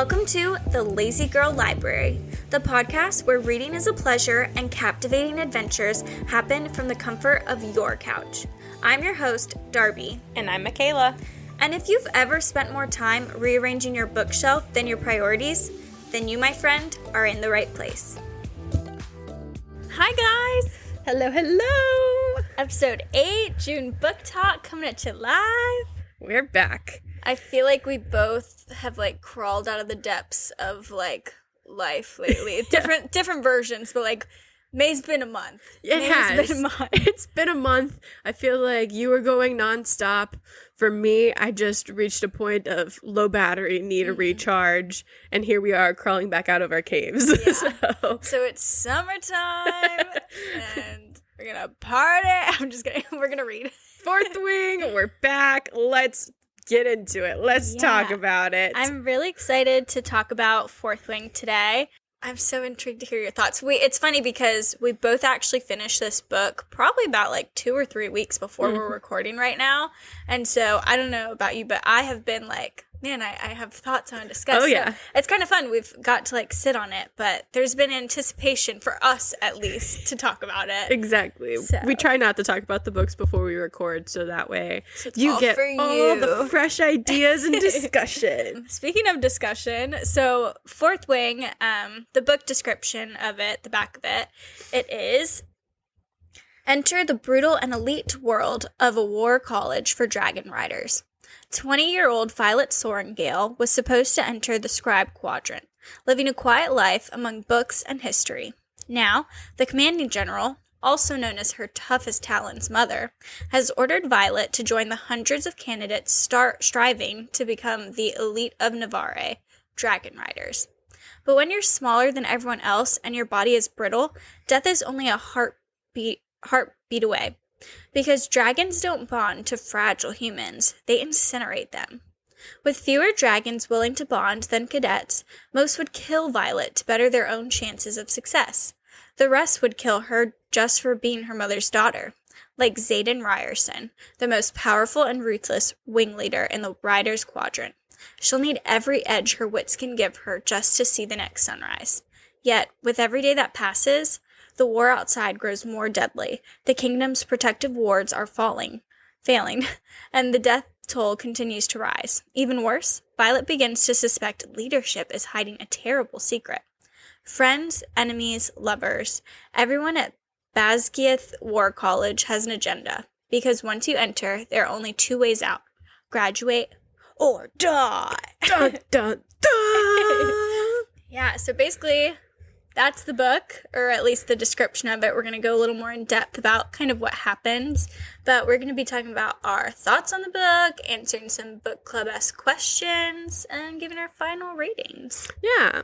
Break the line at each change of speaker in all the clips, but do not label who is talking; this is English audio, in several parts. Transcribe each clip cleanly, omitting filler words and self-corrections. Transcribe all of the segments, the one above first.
Welcome to The Lazy Girl Library, the podcast where reading is a pleasure and captivating adventures happen from the comfort of your couch. I'm your host, Darby.
And I'm Michaela.
And if you've ever spent more time rearranging your bookshelf than your priorities, then you, my friend, are in the right place. Hi, guys.
Hello, hello.
Episode 8, June Book Talk, coming at you live.
We're back.
I feel like we both have, crawled out of the depths of, life lately. Different versions, but, May's been a month.
It's been a month. I feel like you were going nonstop. For me, I just reached a point of low battery, need a recharge, and here we are crawling back out of our caves.
Yeah. So it's summertime, and we're gonna party. I'm just kidding. We're gonna read.
Fourth Wing, we're back. Let's get into it. Let's talk about it.
I'm really excited to talk about Fourth Wing today. I'm so intrigued to hear your thoughts. It's funny because we both actually finished this book probably about 2 or 3 weeks before we're recording right now. And so I don't know about you, but I have been man, I have thoughts I want to discuss.
Oh, yeah.
So it's kind of fun. We've got to sit on it, but there's been anticipation for us at least to talk about it.
Exactly.
So.
We try not to talk about the books before we record, so that way you get all the fresh ideas and discussion.
Speaking of discussion, so Fourth Wing, the book description of it, the back of it, it is: enter the brutal and elite world of a war college for dragon riders. 20-year-old Violet Sorengale was supposed to enter the scribe quadrant, living a quiet life among books and history. Now, the commanding general, also known as her toughest Talon's mother, has ordered Violet to join the hundreds of candidates striving to become the elite of Navarre, dragon riders. But when you're smaller than everyone else and your body is brittle, death is only a heartbeat away. Because dragons don't bond to fragile humans, they incinerate them. With fewer dragons willing to bond than cadets, most would kill Violet to better their own chances of success. The rest would kill her just for being her mother's daughter, like Xaden Ryerson, the most powerful and ruthless wing leader in the Riders Quadrant. She'll need every edge her wits can give her just to see the next sunrise. Yet, with every day that passes, the war outside grows more deadly. The kingdom's protective wards are failing, and the death toll continues to rise. Even worse, Violet begins to suspect leadership is hiding a terrible secret. Friends, enemies, lovers, everyone at Basgiath War College has an agenda, because once you enter, there are only 2 ways out: graduate or die.
Dun, dun, dun.
Yeah, so basically, that's the book, or at least the description of it. We're going to go a little more in depth about kind of what happens, but we're going to be talking about our thoughts on the book, answering some book club-esque questions, and giving our final ratings.
Yeah,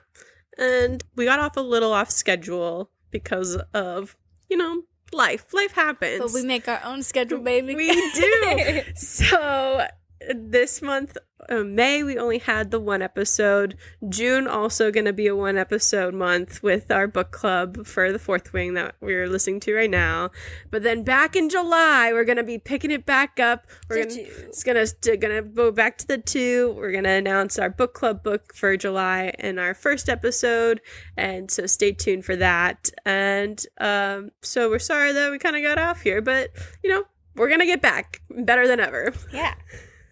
and we got off a little off schedule because of, life. Life happens.
But we make our own schedule, baby.
We do. So this month, May, we only had the 1 episode. June also going to be a 1 episode month with our book club for the Fourth Wing that we're listening to right now. But then back in July, we're going to be picking it back up. It's gonna go back to the 2. We're going to announce our book club book for July in our first episode. And so stay tuned for that. And so we're sorry that we kind of got off here, but we're going to get back better than ever.
Yeah.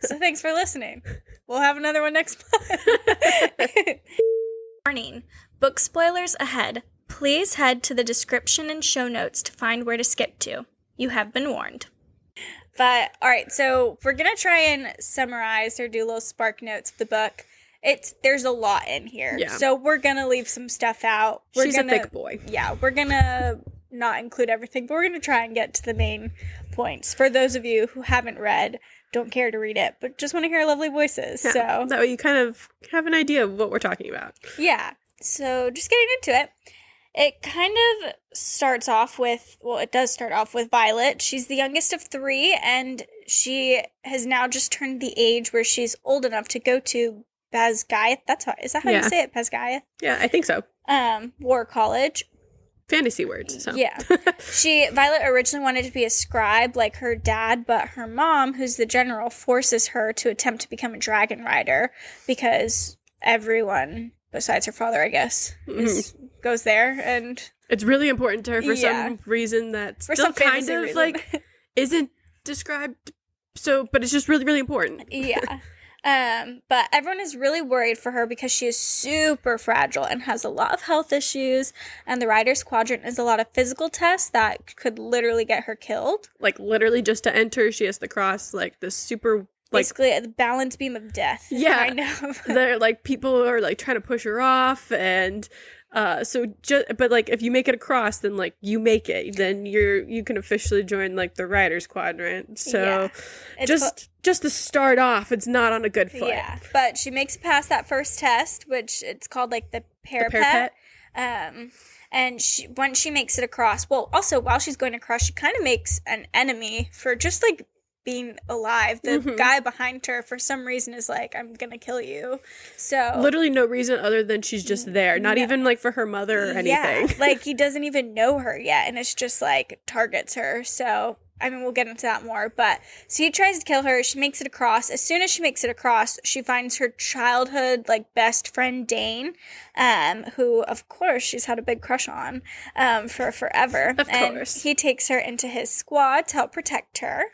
So thanks for listening. We'll have another one next month. Warning. Book spoilers ahead. Please head to the description and show notes to find where to skip to. You have been warned. But, alright, so we're going to try and summarize or do little spark notes of the book. There's a lot in here.
Yeah.
So we're going to leave some stuff out.
She's a thick boy.
Yeah, we're going to not include everything, but we're going to try and get to the main points. For those of you who haven't read, don't care to read it, but just want to hear lovely voices.
Yeah,
so
that way you kind of have an idea of what we're talking about.
Yeah. So just getting into it. It kind of starts off with, it does start off with Violet. She's the youngest of 3, and she has now just turned the age where she's old enough to go to Basgiath. Is that how you say it? Basgiath?
Yeah, I think so.
War College.
Fantasy words. So.
Yeah. Violet originally wanted to be a scribe like her dad, but her mom, who's the general, forces her to attempt to become a dragon rider because everyone besides her father, I guess, goes there, and
it's really important to her for some reason that
for
still
some
kind of
reason.
like isn't described. So, but it's just really, really important.
Yeah. But everyone is really worried for her because she is super fragile and has a lot of health issues. And the Rider's Quadrant is a lot of physical tests that could literally get her killed.
Like, literally, just to enter, she has to cross, like, this super, like...
Basically, the balance beam of death.
Yeah.
Kind of.
They're, like, people are, like, trying to push her off, and... but like if you make it across, then like you make it, then you can officially join like the Rider's Quadrant. So just to start off, it's not on a good foot.
Yeah, but she makes it past that first test, which it's called like the parapet. And once she makes it across, well, also while she's going across, she kind of makes an enemy for just like being alive. The guy behind her for some reason is like, I'm gonna kill you. So
literally no reason other than she's just there, not even like for her mother or anything.
Yeah, like he doesn't even know her yet, and it's just like targets her. So I mean, we'll get into that more, but so he tries to kill her. She makes it across. As soon as she makes it across, she finds her childhood like best friend Dane, who of course she's had a big crush on for forever.
Of course.
And he takes her into his squad to help protect her.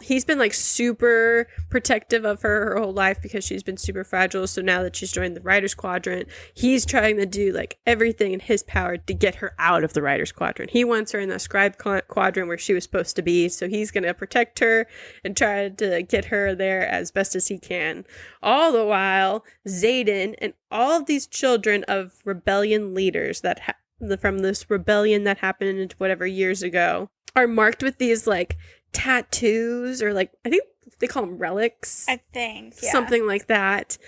He's been like super protective of her whole life because she's been super fragile. So now that she's joined the Rider's Quadrant, he's trying to do like everything in his power to get her out of the Rider's Quadrant. He wants her in the Scribe Quadrant where she was supposed to be. So he's going to protect her and try to get her there as best as he can. All the while, Xaden and all of these children of rebellion leaders that from this rebellion that happened whatever years ago are marked with these like tattoos, or like I think they call them relics,
I think, yeah.
Something like that,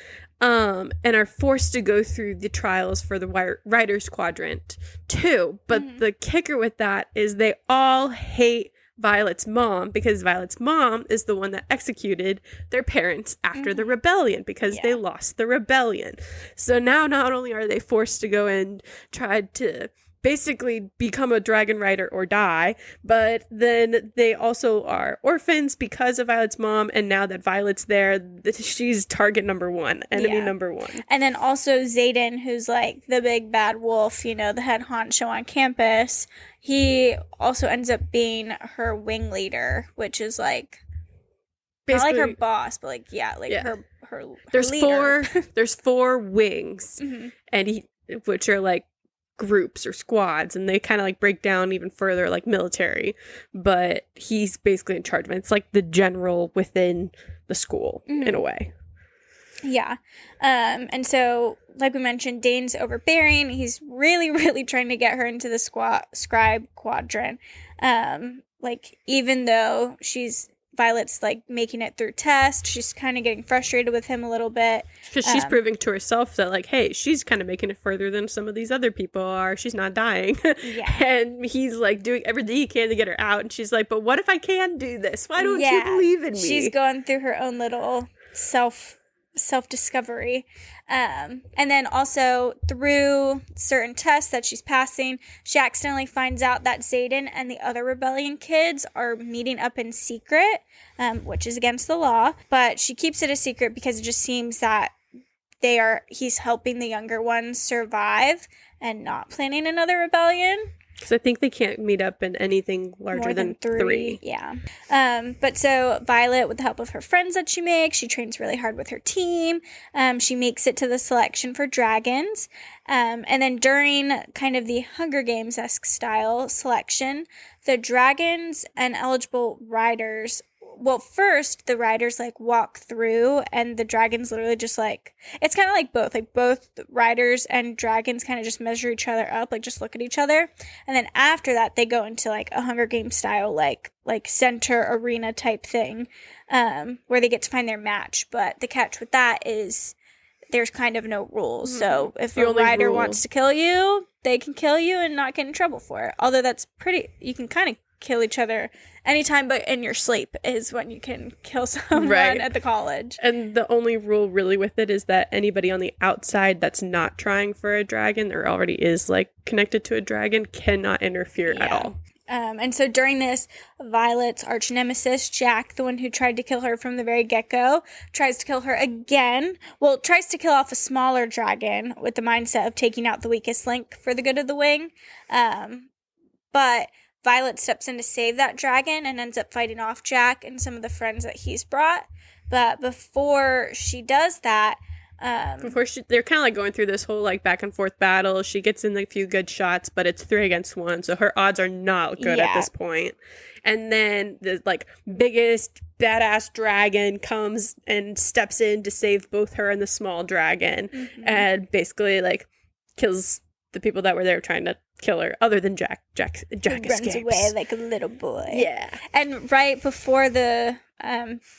and are forced to go through the trials for the Rider's Quadrant too. But the kicker with that is they all hate Violet's mom, because Violet's mom is the one that executed their parents after the rebellion, because they lost the rebellion. So now not only are they forced to go and try to basically become a dragon rider or die, but then they also are orphans because of Violet's mom, and now that Violet's there, she's target number one, enemy number one.
And then also Xaden, who's like the big bad wolf, you know, the head honcho on campus, he also ends up being her wing leader, which is like basically, not like her boss, but like her
there's
leader.
there's four wings, and which are like groups or squads, and they kind of like break down even further like military, but he's basically in charge of it. It's like the general within the school in a way.
And so like we mentioned, Dane's overbearing. He's really, really trying to get her into the Scribe Quadrant. Like even though Violet's like making it through test, she's kind of getting frustrated with him a little bit.
Because she's proving to herself that like, hey, she's kind of making it further than some of these other people are. She's not dying. And he's like doing everything he can to get her out. And she's like, but what if I can do this? Why don't you believe in me?
She's going through her own little self-discovery. And then also through certain tests that she's passing, she accidentally finds out that Xaden and the other rebellion kids are meeting up in secret, which is against the law, but she keeps it a secret because it just seems that he's helping the younger ones survive and not planning another rebellion.
Because I think they can't meet up in anything larger than three.
Yeah. But so Violet, with the help of her friends that she makes, she trains really hard with her team. She makes it to the selection for dragons. And then during kind of the Hunger Games-esque style selection, the dragons and eligible riders, well, first the riders like walk through, and the dragons literally just like, it's kind of like both riders and dragons kind of just measure each other up, like just look at each other. And then after that, they go into like a Hunger Games style, like center arena type thing, where they get to find their match. But the catch with that is there's kind of no rules. So if a rider wants to kill you, they can kill you and not get in trouble for it. Although that's you can kind of kill each other anytime but in your sleep is when you can kill someone at the college.
And the only rule really with it is that anybody on the outside that's not trying for a dragon or already is like connected to a dragon cannot interfere at all.
And so during this, Violet's arch nemesis, Jack, the one who tried to kill her from the very get-go, tries to kill her again. Well, tries to kill off a smaller dragon with the mindset of taking out the weakest link for the good of the wing. But Violet steps in to save that dragon and ends up fighting off Jack and some of the friends that he's brought. But before she does that,
they're kind of like going through this whole like back and forth battle. She gets in a few good shots, but it's 3 against 1, so her odds are not good at this point. And then the like biggest badass dragon comes and steps in to save both her and the small dragon, and basically like kills the people that were there trying to kill her, other than Jack. Jack
runs
escapes
away like a little boy.
Yeah.
And right before the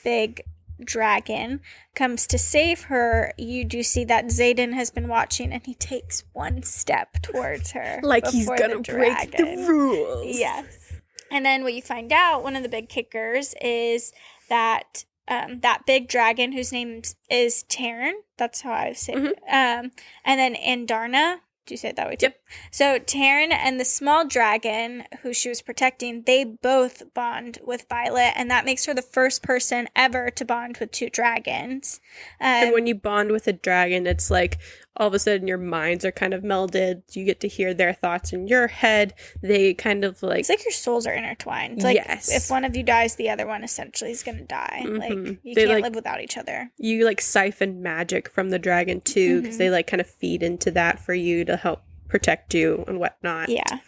big dragon comes to save her, you do see that Xaden has been watching, and he takes one step towards her.
Like he's gonna break the rules.
Yes. And then what you find out, one of the big kickers, is that that big dragon, whose name is Taryn, that's how I say it. And then Andarna. Do you say it that way too?
Yep.
So Taryn and the small dragon who she was protecting, they both bond with Violet, and that makes her the first person ever to bond with 2 dragons.
And when you bond with a dragon, it's like all of a sudden your minds are kind of melded. You get to hear their thoughts in your head. They kind of like...
It's like your souls are intertwined. It's like
yes.
If one of you dies, the other one essentially is going to die. Like, you
they
can't live without each other.
You like siphon magic from the dragon too, because they like kind of feed into that for you to help protect you and whatnot.
Yeah.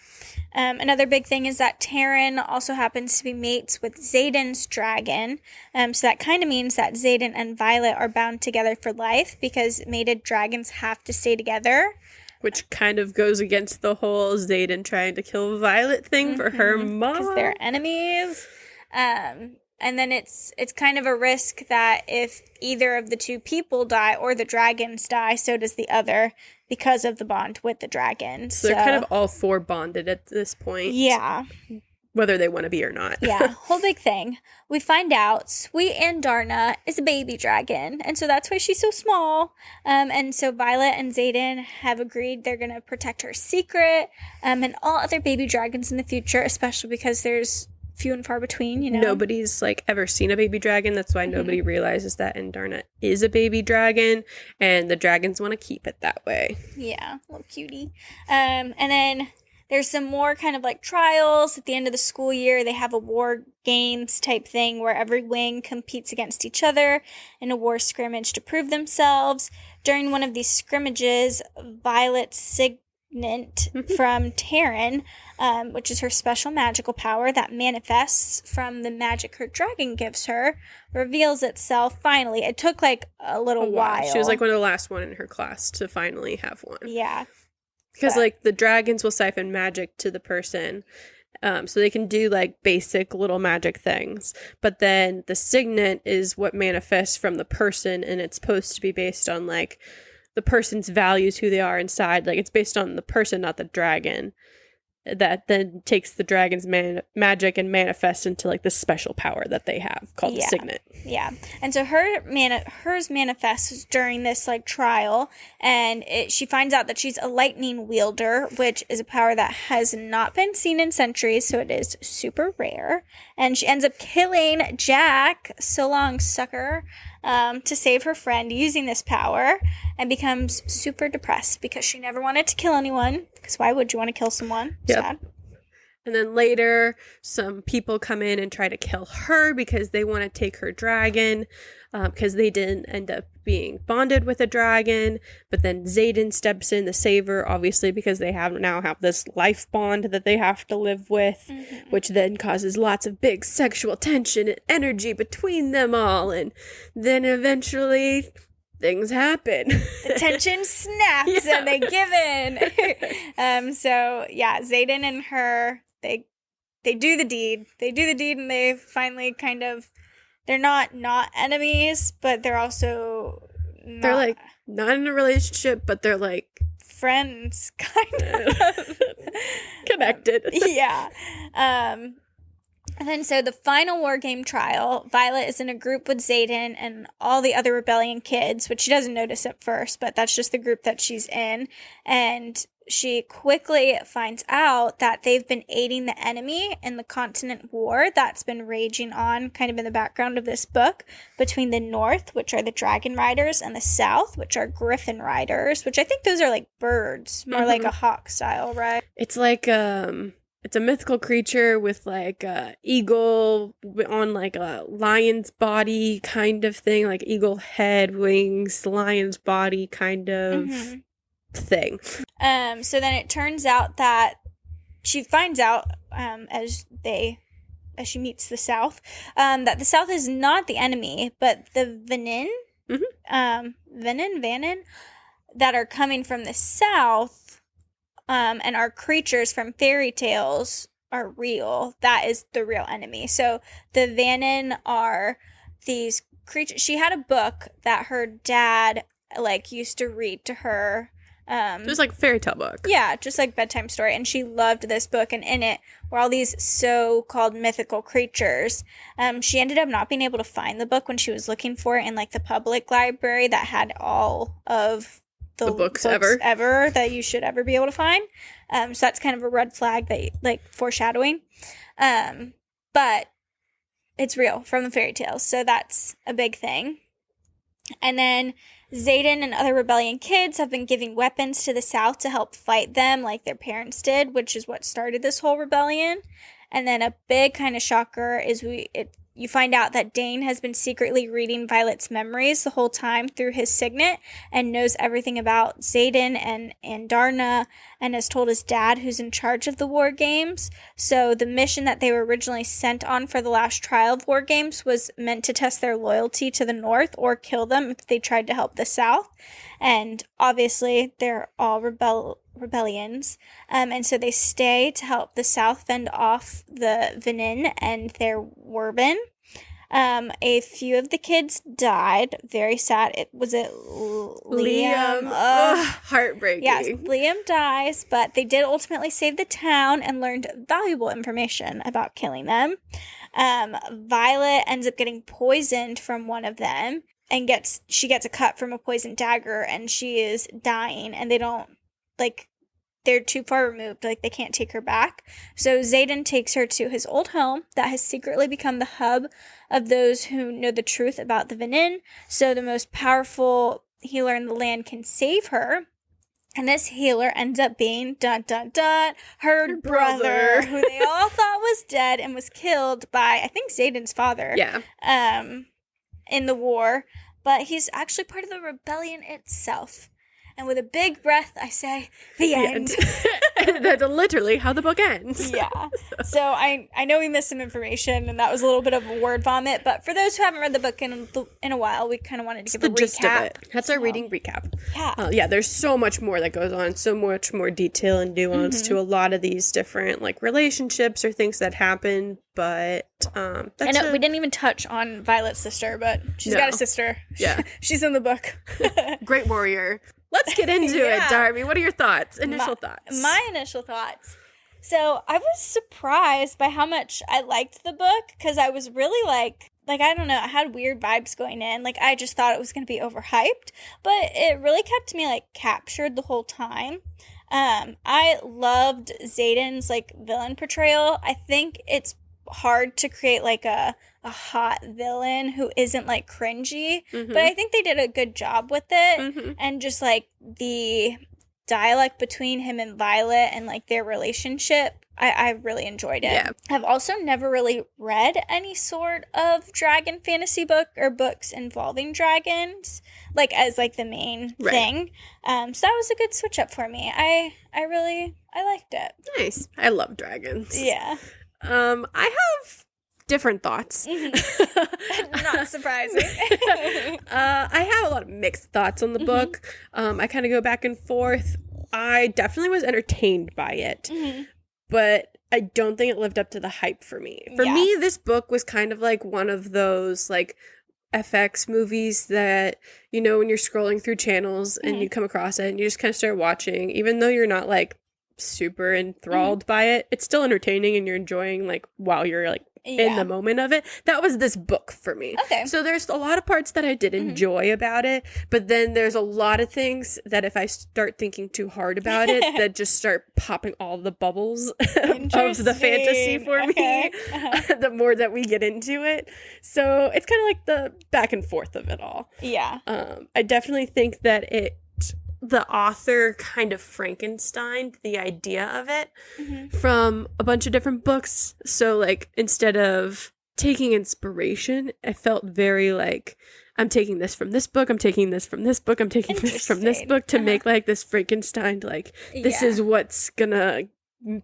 Another big thing is that Taryn also happens to be mates with Xaden's dragon. So that kind of means that Xaden and Violet are bound together for life, because mated dragons have to stay together.
Which kind of goes against the whole Xaden trying to kill Violet thing for her mom.
Because they're enemies. And then it's kind of a risk that if either of the 2 people die or the dragons die, so does the other, because of the bond with the dragon.
So they're kind of all 4 bonded at this point.
Yeah.
Whether they want to be or not.
Yeah, whole big thing. We find out sweet Andarna is a baby dragon, and so that's why she's so small. And so Violet and Xaden have agreed they're going to protect her secret, and all other baby dragons in the future, especially because there's few and far between, you know.
Nobody's like ever seen a baby dragon. That's why nobody realizes that Andarna is a baby dragon, and the dragons want to keep it that way.
Yeah, little cutie. And then there's some more kind of like trials at the end of the school year. They have a war games type thing where every wing competes against each other in a war scrimmage to prove themselves. During one of these scrimmages, Violet's signet from Taryn, which is her special magical power that manifests from the magic her dragon gives her, reveals itself finally. It took like a little while.
She was like one of the last one in her class to finally have one.
Yeah.
Because like the dragons will siphon magic to the person. So they can do like basic little magic things. But then the signet is what manifests from the person, and it's supposed to be based on like the person's values, who they are inside. Like it's based on the person, not the dragon. That then takes the dragon's magic and manifests into like the special power that they have called the signet.
Yeah. And so hers manifests during this like trial, and she finds out that she's a lightning wielder, which is a power that has not been seen in centuries, so it is super rare. And she ends up killing Jack, so long sucker, to save her friend using this power, and becomes super depressed because she never wanted to kill anyone. Because why would you want to kill someone?
Yep.
Sad.
And then later, some people come in and try to kill her because they want to take her dragon, because they didn't end up being bonded with a dragon. But then Xaden steps in to save her, obviously, because they now have this life bond that they have to live with, which then causes lots of big sexual tension and energy between them all. And then eventually things happen.
The tension snaps and they give in. So yeah, Xaden and her, they do the deed. They do the deed, and they finally kind of, they're not enemies, but they're also not,
they're like not in a relationship, but they're like
friends, kind of
connected.
Yeah. And then so the final war game trial, Violet is in a group with Xaden and all the other rebellion kids, which she doesn't notice at first, but that's just the group that she's in. And she quickly finds out that they've been aiding the enemy in the continent war that's been raging on kind of in the background of this book between the North, which are the dragon riders, and the South, which are griffin riders, which I think those are like birds, more like a hawk style, right?
It's like it's a mythical creature with like a eagle on like a lion's body kind of thing, like eagle head, wings, lion's body kind of thing.
So then it turns out that she finds out as she meets the South, that the South is not the enemy, but the Vannin, Vannin, that are coming from the South, and are creatures from fairy tales are real. That is the real enemy. So the Vannin are these creatures. She had a book that her dad like used to read to her.
It was like a fairy tale book.
Yeah, just like bedtime story. And she loved this book. And in it were all these so-called mythical creatures. She ended up not being able to find the book when she was looking for it in like the public library that had all of the
books ever
that you should ever be able to find. So that's kind of a red flag that like foreshadowing. But it's real from the fairy tales. So that's a big thing. And then Xaden and other rebellion kids have been giving weapons to the South to help fight them like their parents did, which is what started this whole rebellion. And then a big kind of shocker is you find out that Dane has been secretly reading Violet's memories the whole time through his signet and knows everything about Xaden and Darna and has told his dad, who's in charge of the war games. So the mission that they were originally sent on for the last trial of war games was meant to test their loyalty to the North or kill them if they tried to help the South. And obviously they're all rebellions. And so they stay to help the South fend off the Vannin and their Warbin. A few of the kids died. Very sad. Was it Liam?
Heartbreaking.
Yes, Liam dies, but they did ultimately save the town and learned valuable information about killing them. Violet ends up getting poisoned from one of them and she gets a cut from a poisoned dagger and she is dying, and they don't they're too far removed, like they can't take her back. So Xaden takes her to his old home that has secretly become the hub of those who know the truth about the Vannin. So the most powerful healer in the land can save her. And this healer ends up being, dun dun dun, her brother, who they all thought was dead and was killed by, I think, Xaden's father.
Yeah.
In the war. But he's actually part of the rebellion itself. And with a big breath, I say, the end.
That's literally how the book ends.
Yeah. So I know we missed some information, and that was a little bit of a word vomit. But for those who haven't read the book in a while, we kind of wanted to give a recap.
Gist of it. That's our reading recap.
Yeah.
Yeah, there's so much more that goes on, so much more detail and nuance to a lot of these different like relationships or things that happen. But
I know we didn't even touch on Violet's sister, but she's got a sister.
Yeah.
She's in the book.
Great warrior. Let's get into it, Darby. What are your thoughts? Initial thoughts.
My initial thoughts. So I was surprised by how much I liked the book, because I was really like, I don't know, I had weird vibes going in. Like, I just thought it was going to be overhyped, but it really kept me, like, captured the whole time. I loved Xaden's, like, villain portrayal. I think it's hard to create, like, a hot villain who isn't like cringy, but I think they did a good job with it. And just like the dialect between him and Violet and like their relationship, I really enjoyed it.
Yeah.
I've also never really read any sort of dragon fantasy book or books involving dragons, like as like the main thing. So that was a good switch up for me. I liked it.
Nice. I love dragons.
Yeah.
I have different thoughts.
Not surprising.
I have a lot of mixed thoughts on the book. I kind of go back and forth. I definitely was entertained by it, but I don't think it lived up to the hype for me. For me, this book was kind of like one of those like FX movies that, you know, when you're scrolling through channels and you come across it and you just kind of start watching, even though you're not like super enthralled by it. It's still entertaining and you're enjoying like while you're like in the moment of it. That was this book for me.
Okay.
So there's a lot of parts that I did enjoy about it, but then there's a lot of things that if I start thinking too hard about it, that just start popping all the bubbles of the fantasy for me, the more that we get into it. So it's kind of like the back and forth of it all.
Yeah.
I definitely think that the author kind of Frankensteined the idea of it from a bunch of different books. So like instead of taking inspiration, I felt very like I'm taking this from this book, I'm taking this from this book, I'm taking this from this book to make like this Frankenstein, like this is what's gonna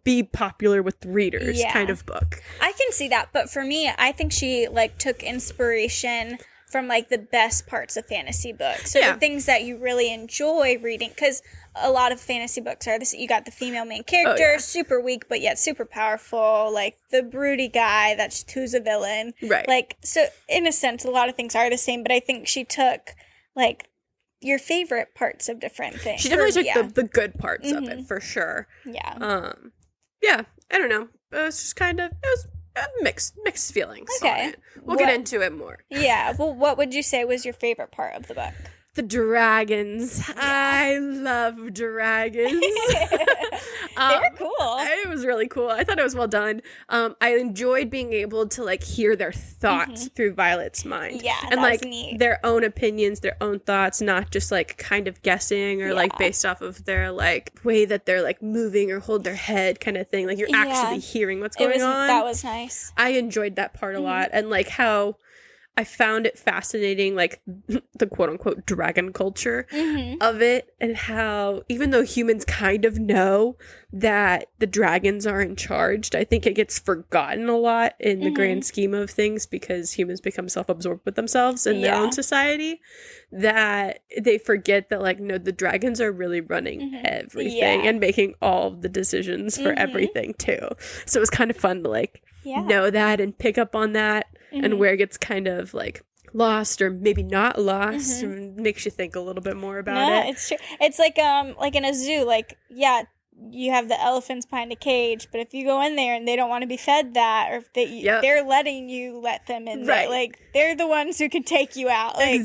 be popular with readers kind of book.
I can see that, but for me, I think she like took inspiration from like the best parts of fantasy books. So the things that you really enjoy reading, because a lot of fantasy books are this, you got the female main character, super weak but yet super powerful, like the broody guy who's a villain. Right. Like, so in a sense, a lot of things are the same, but I think she took like your favorite parts of different things.
She definitely took the good parts of it for sure.
Yeah.
Yeah, I don't know. It was just kind of, it was mixed feelings.
Okay.
We'll get into it more.
Yeah. Well, what would you say was your favorite part of the book?
The dragons. Yeah. I love dragons.
They were cool.
It was really cool. I thought it was well done. I enjoyed being able to like hear their thoughts through Violet's mind.
Yeah,
and
that
like
was neat.
Their own opinions, their own thoughts, not just like kind of guessing or like based off of their like way that they're like moving or hold their head kind of thing. Like you're actually hearing what's going on.
That was nice.
I enjoyed that part a lot, and like how I found it fascinating, like the quote unquote dragon culture of it, and how even though humans kind of know that the dragons are in charge, I think it gets forgotten a lot in the grand scheme of things because humans become self-absorbed with themselves and their own society, that they forget that like, no, the dragons are really running everything and making all of the decisions for everything too. So it was kind of fun to like know that and pick up on that. And where it gets kind of like lost or maybe not lost, makes you think a little bit more about it.
It's true. It's like in a zoo, like you have the elephants behind a cage, but if you go in there and they don't want to be fed that, or if they're letting you let them in there, like they're the ones who can take you out. Like,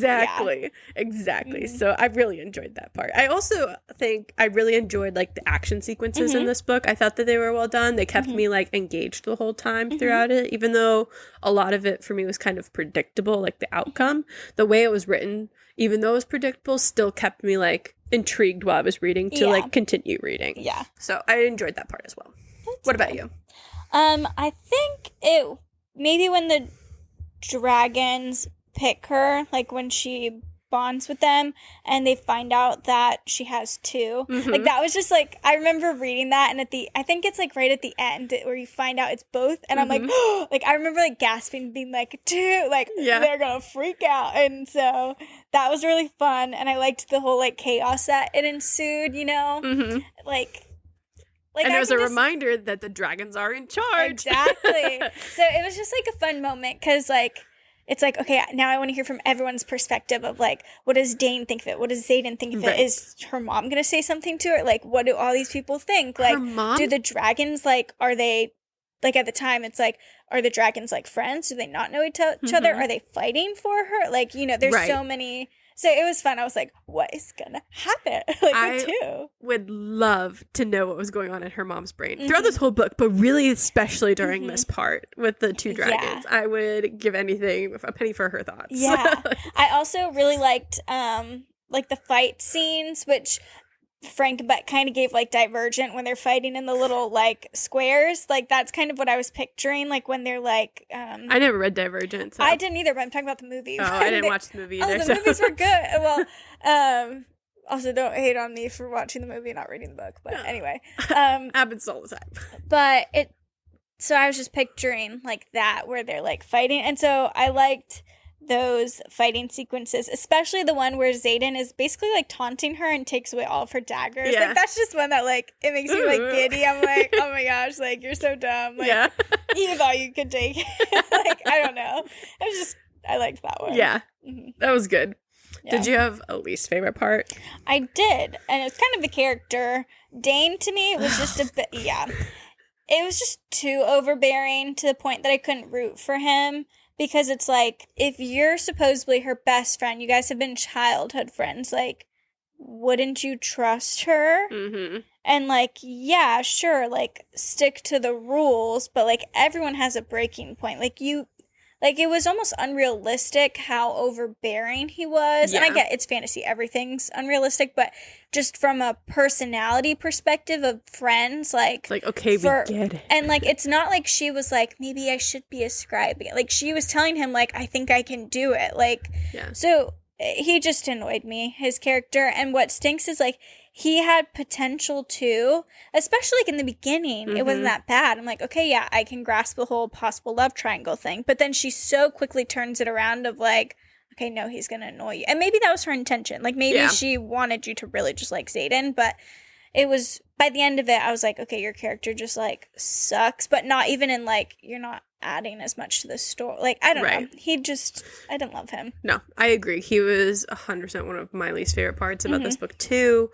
exactly. So I really enjoyed that part. I also think I really enjoyed like the action sequences in this book. I thought that they were well done. They kept me like engaged the whole time throughout it, even though a lot of it for me was kind of predictable, like the outcome. The way it was written, even though it was predictable, still kept me like intrigued while I was reading to like continue reading. Yeah. So I enjoyed that part as well. What about you?
I think it maybe when the dragons pick her, like when she bonds with them and they find out that she has two. Like that was just like, I remember reading that, and I think it's like right at the end where you find out it's both, and I'm like, oh, like I remember like gasping, being like, two, like they're gonna freak out. And so that was really fun, and I liked the whole like chaos that it ensued, you know? Like
and it was a reminder that the dragons are in charge.
Exactly. So it was just like a fun moment, because like it's like, okay, now I want to hear from everyone's perspective of like, what does Dane think of it? What does Xaden think of it? Is her mom going to say something to her? Like, what do all these people think? Like, do the dragons, like, are they, like at the time, it's like, are the dragons like friends? Do they not know each other? Are they fighting for her? Like, you know, there's so many. So it was fun. I was like, what is going to happen? Like,
I would love to know what was going on in her mom's brain throughout this whole book, but really especially during this part with the two dragons. I would give anything, a penny for her thoughts.
Yeah. I also really liked like the fight scenes, which Frank kind of gave like Divergent when they're fighting in the little like squares. Like that's kind of what I was picturing, like when they're like
I never read Divergent, so.
I didn't either, but I'm talking about the movies.
Oh, I didn't watch the movie either.
The movies were good. Well, also don't hate on me for watching the movie and not reading the book, but anyway.
Happens all the time.
But so I was just picturing like that where they're like fighting, and so I liked those fighting sequences, especially the one where Xaden is basically like taunting her and takes away all of her daggers. Like that's just one that like it makes me like giddy. I'm like, oh my gosh, like you're so dumb. Like you thought you could take it. Like I don't know. I liked that one.
Yeah, that was good.
Yeah.
Did you have a least favorite part?
I did, and it was kind of a character. Dane, to me, was just a bit, yeah. It was just too overbearing to the point that I couldn't root for him, because it's like, if you're supposedly her best friend, you guys have been childhood friends, like, wouldn't you trust her?
Mm-hmm.
And, like, yeah, sure, like, stick to the rules, but, like, everyone has a breaking point. Like, it was almost unrealistic how overbearing he was.
Yeah.
And I get it's fantasy, everything's unrealistic, but just from a personality perspective of friends, like...
It's like, okay, we get it.
And, like, it's not like she was like, maybe I should be a scribe. Like, she was telling him, like, I think I can do it. Like,
yeah.
So he just annoyed me, his character. And what stinks is, like, he had potential too, especially like in the beginning.
Mm-hmm.
It wasn't that bad. I'm like, okay, yeah, I can grasp the whole possible love triangle thing. But then she so quickly turns it around of like, okay, no, he's going to annoy you. And maybe that was her intention. Like maybe she wanted you to really just like Xaden, but it was, by the end of it, I was like, okay, your character just like sucks, but not even in like, you're not adding as much to the story. Like, I don't know. He just, I didn't love him.
No, I agree. He was 100% one of my least favorite parts about this book too.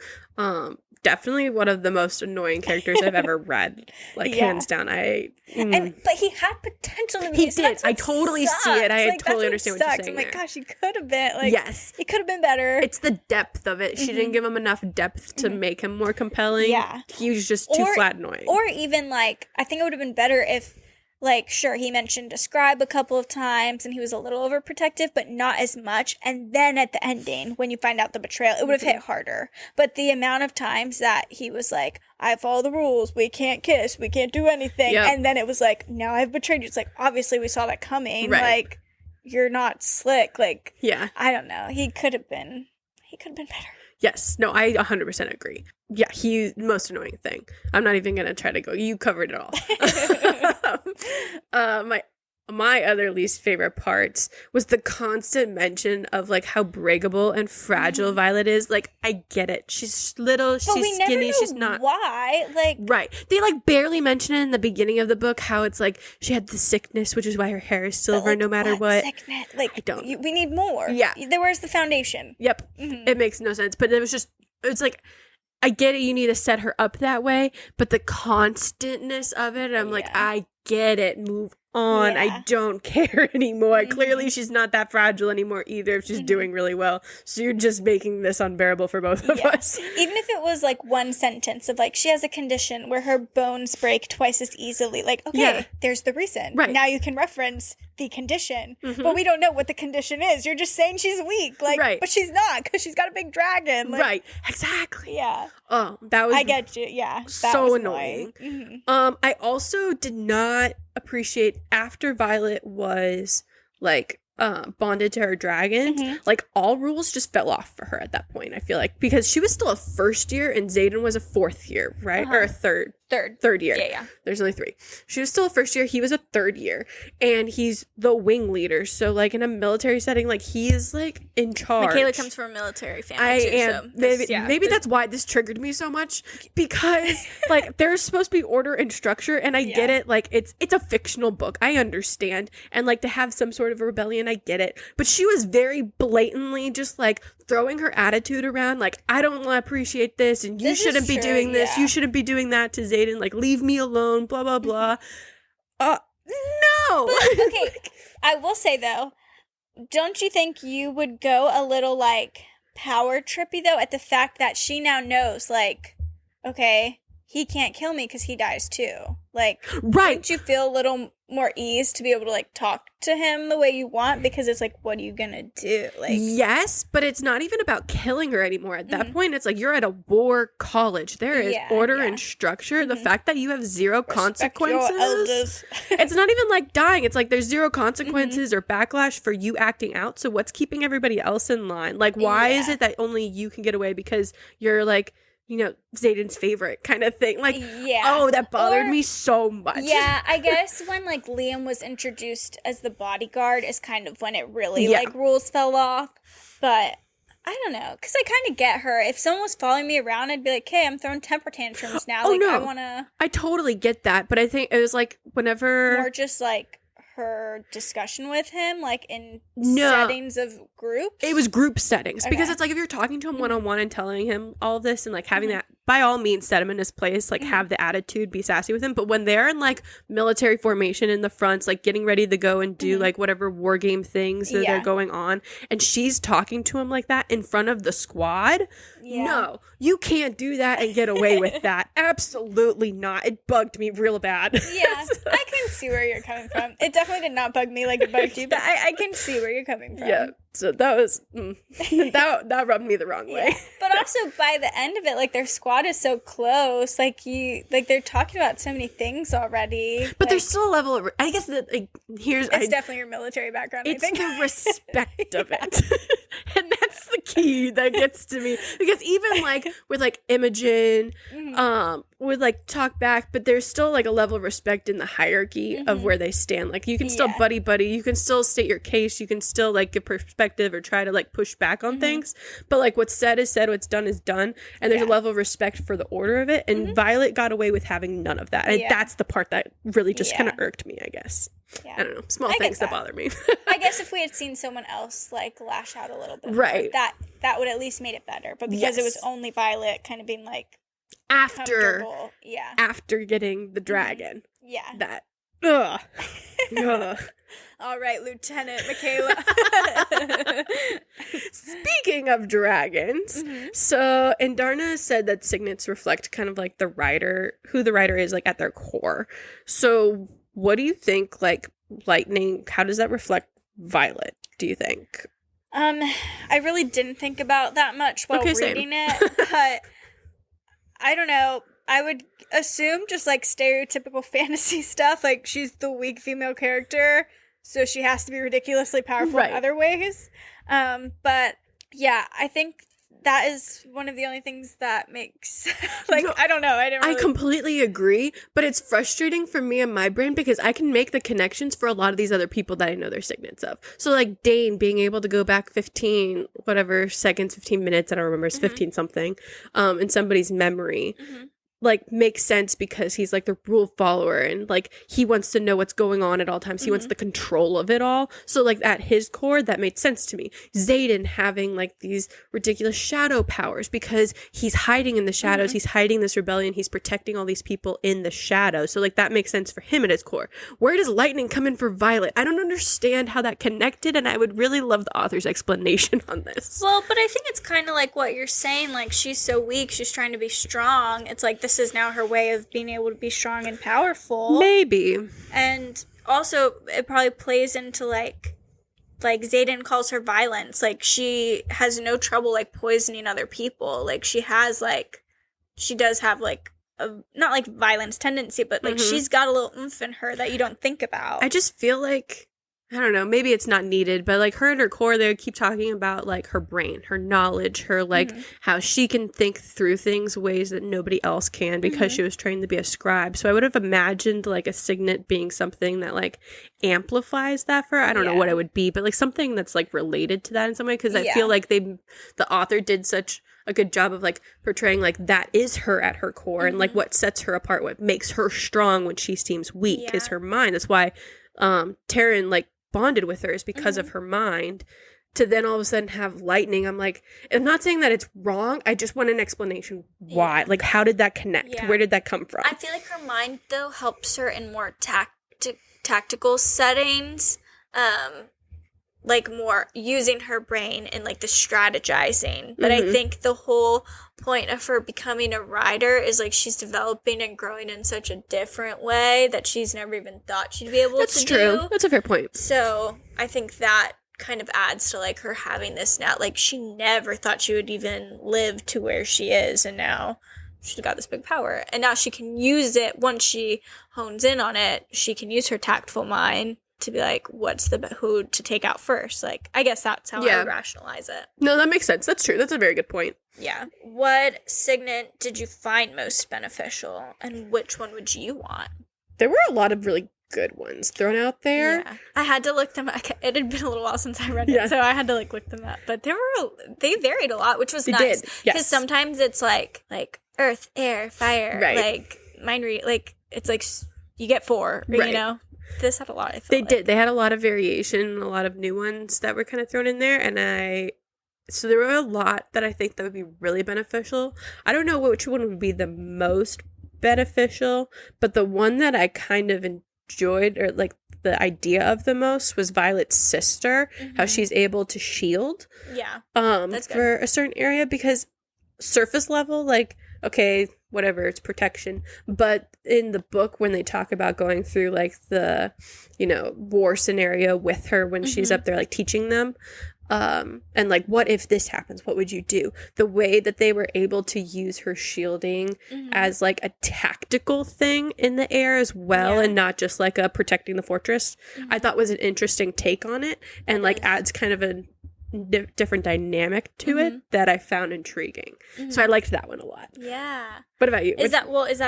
Definitely one of the most annoying characters I've ever read. Like, hands down. But
he had potential to be.
He did. I totally see it. I totally understand what you're saying.
I'm like, gosh, he could have been. Like,
yes.
He could have been better.
It's the depth of it. She didn't give him enough depth to make him more compelling.
Yeah.
He was just too flat annoying.
Or even, like, I think it would have been better if, like, sure, he mentioned a scribe a couple of times and he was a little overprotective, but not as much. And then at the ending, when you find out the betrayal, it would have hit harder. But the amount of times that he was like, I follow the rules, we can't kiss, we can't do anything. Yep. And then it was like, now I've betrayed you. It's like, obviously we saw that coming. Right. Like, you're not slick. Like, I don't know. He could have been better.
Yes. No, I 100% agree. Yeah, he's the most annoying thing. I'm not even going to try to go. You covered it all. My other least favorite parts was the constant mention of, like, how breakable and fragile Violet is. Like, I get it. She's little, she's skinny,
never know
she's not...
why. Like...
Right. They, like, barely mention it in the beginning of the book, how it's, like, she had the sickness, which is why her hair is silver no matter what.
Sickness? Like,
I don't...
we need more.
Yeah.
Where's the foundation?
Yep. It makes no sense. But it was just... It's, like... I get it, you need to set her up that way, but the constantness of it, I'm like, I get it, move on. I don't care anymore. Clearly, she's not that fragile anymore either if she's doing really well. So you're just making this unbearable for both of us.
Even if it was like one sentence of like, she has a condition where her bones break twice as easily. Like, okay, there's the reason. Right. Now you can reference the condition. But we don't know what the condition is. You're just saying she's weak. Like, but she's not because she's got a big dragon. Like,
right. Exactly.
Yeah.
Oh, that was...
I get you. Yeah.
So annoying. I also did not appreciate after Violet was like bonded to her dragons, like all rules just fell off for her at that point, I feel like, because she was still a first year and Xaden was a fourth year, right? Or a third year.
Yeah.
There's only 3. She was still a first year, he was a third year, and he's the wing leader, so like in a military setting, like he is like in charge.
Michaela comes from a military family
maybe that's why this triggered me so much, because like there's supposed to be order and structure, and I get it, like it's a fictional book, I understand, and like to have some sort of rebellion, I get it, but she was very blatantly just like throwing her attitude around, like, I don't appreciate this, and you shouldn't be doing this, you shouldn't be doing that to Xaden, like, leave me alone, blah, blah, blah. No!
But, okay, I will say, though, don't you think you would go a little, like, power trippy, though, at the fact that she now knows, like, okay, he can't kill me because he dies, too. Like, wouldn't you feel a little more ease to be able to, like, talk to him the way you want? Because it's like, what are you gonna do? Like,
yes, but it's not even about killing her anymore. At that point, it's like, you're at a war college. There is order and structure. The fact that you have zero consequences. It's not even like dying. It's like there's zero consequences or backlash for you acting out. So what's keeping everybody else in line? Like, why is it that only you can get away because you're like, you know, Xaden's favorite kind of thing. Like, oh, that bothered me so much.
Yeah, I guess when, like, Liam was introduced as the bodyguard is kind of when it really, like, rules fell off. But I don't know, because I kind of get her. If someone was following me around, I'd be like, hey, I'm throwing temper tantrums now. I want to...
I totally get that, but I think it was, like, whenever...
More just, like, her discussion with him, like in
No.
settings of groups?
It was group settings because
Okay.
it's like if you're talking to him one-on-one and telling him all of this and like having that, by all means set him in his place, like have the attitude, be sassy with him. But when they're in like military formation in the fronts, like getting ready to go and do like whatever war game things that they're going on, and she's talking to him like that in front of the squad, no, you can't do that and get away with that. Absolutely not. It bugged me real bad.
Yeah, I can see where you're coming from. It definitely did not bug me like it bugged you, but I can see where you're coming from.
Yeah, so that was that rubbed me the wrong way.
Yeah. But also by the end of it, like their squad is so close, like they're talking about so many things already.
But
like,
there's still a level of, I guess that like
it's definitely your military background.
it's
I think
the respect of it, and that's the key that gets to me, because even like with like Imogen, would like talk back, but there's still like a level of respect in the hierarchy of where they stand. Like you can still buddy, you can still state your case, you can still like give perspective or try to like push back on things, but like what's said is said, what's done is done, and there's a level of respect for the order of it, and Violet got away with having none of that, and that's the part that really just kind of irked me, I guess. I don't know, small things that bother me.
I guess if we had seen someone else like lash out a little bit,
right,
that would at least made it better, but because it was only Violet kind of being like
after getting the dragon, that ugh.
All right, Lieutenant Michaela.
Speaking of dragons, so Andarna said that signets reflect kind of like who the writer is like at their core. So what do you think, like lightning, how does that reflect Violet, do you think?
I really didn't think about that much while reading it, but I don't know. I would assume just like stereotypical fantasy stuff, like she's the weak female character, so she has to be ridiculously powerful in other ways. But yeah, I think that is one of the only things that makes I don't know. I
completely agree, but it's frustrating for me in my brain because I can make the connections for a lot of these other people that I know their signets of. So like Dane being able to go back 15 seconds, 15 minutes, I don't remember, it's 15 something, in somebody's memory. Like makes sense because he's like the rule follower and like he wants to know what's going on at all times. He wants the control of it all. So like at his core, that made sense to me. Xaden having like these ridiculous shadow powers because he's hiding in the shadows. He's hiding this rebellion. He's protecting all these people in the shadows. So like that makes sense for him at his core. Where does lightning come in for Violet? I don't understand how that connected, and I would really love the author's explanation on this.
Well, but I think it's kind of like what you're saying. Like she's so weak, she's trying to be strong. It's like this is now her way of being able to be strong and powerful.
Maybe.
And also it probably plays into like Xaden calls her violence. Like she has no trouble like poisoning other people. Like she does have like a, not like violence tendency, but like she's got a little oomph in her that you don't think about.
I just feel like, I don't know, maybe it's not needed, but like her and her core, they keep talking about like her brain, her knowledge, her like how she can think through things ways that nobody else can because she was trained to be a scribe. So I would have imagined like a signet being something that like amplifies that for her. I don't know what it would be, but like something that's like related to that in some way, because I feel like the author did such a good job of like portraying like that is her at her core, and like what sets her apart, what makes her strong when she seems weak is her mind. That's why Taryn like bonded with her, is because of her mind. To then all of a sudden have lightning, I'm not saying that it's wrong, I just want an explanation why. Like how did that connect? Where did that come from?
I feel like her mind though helps her in more tactical settings, like more using her brain and like the strategizing. But I think the whole point of her becoming a writer is like she's developing and growing in such a different way that she's never even thought she'd be able to do.
That's true. That's a fair point.
So I think that kind of adds to like her having this now. Like she never thought she would even live to where she is, and now she's got this big power. And now she can use it once she hones in on it. She can use her tactful mind to be like, what's who to take out first? Like, I guess that's how I would rationalize it.
No, that makes sense. That's true. That's a very good point.
Yeah. What signet did you find most beneficial, and which one would you want?
There were a lot of really good ones thrown out there.
Yeah. I had to look them up. It had been a little while since I read it, so I had to like look them up. But they varied a lot, which was nice. Because sometimes it's like earth, air, fire, like mind read, like it's like you get 4, you know? This had a lot, I feel
They did. They had a lot of variation, a lot of new ones that were kind of thrown in there. And so there were a lot that I think that would be really beneficial. I don't know which one would be the most beneficial, but the one that I kind of enjoyed, or like the idea of the most, was Violet's sister, how she's able to shield
That's good.
for a certain area, because surface level, like, okay, whatever, it's protection, but in the book when they talk about going through like the, you know, war scenario with her when she's up there like teaching them, and like, what if this happens, what would you do, the way that they were able to use her shielding as like a tactical thing in the air as well, and not just like a protecting the fortress, I thought was an interesting take on it, and like adds kind of a different dynamic to it that I found intriguing. So I liked that one a lot.
Yeah.
What about you?
Is that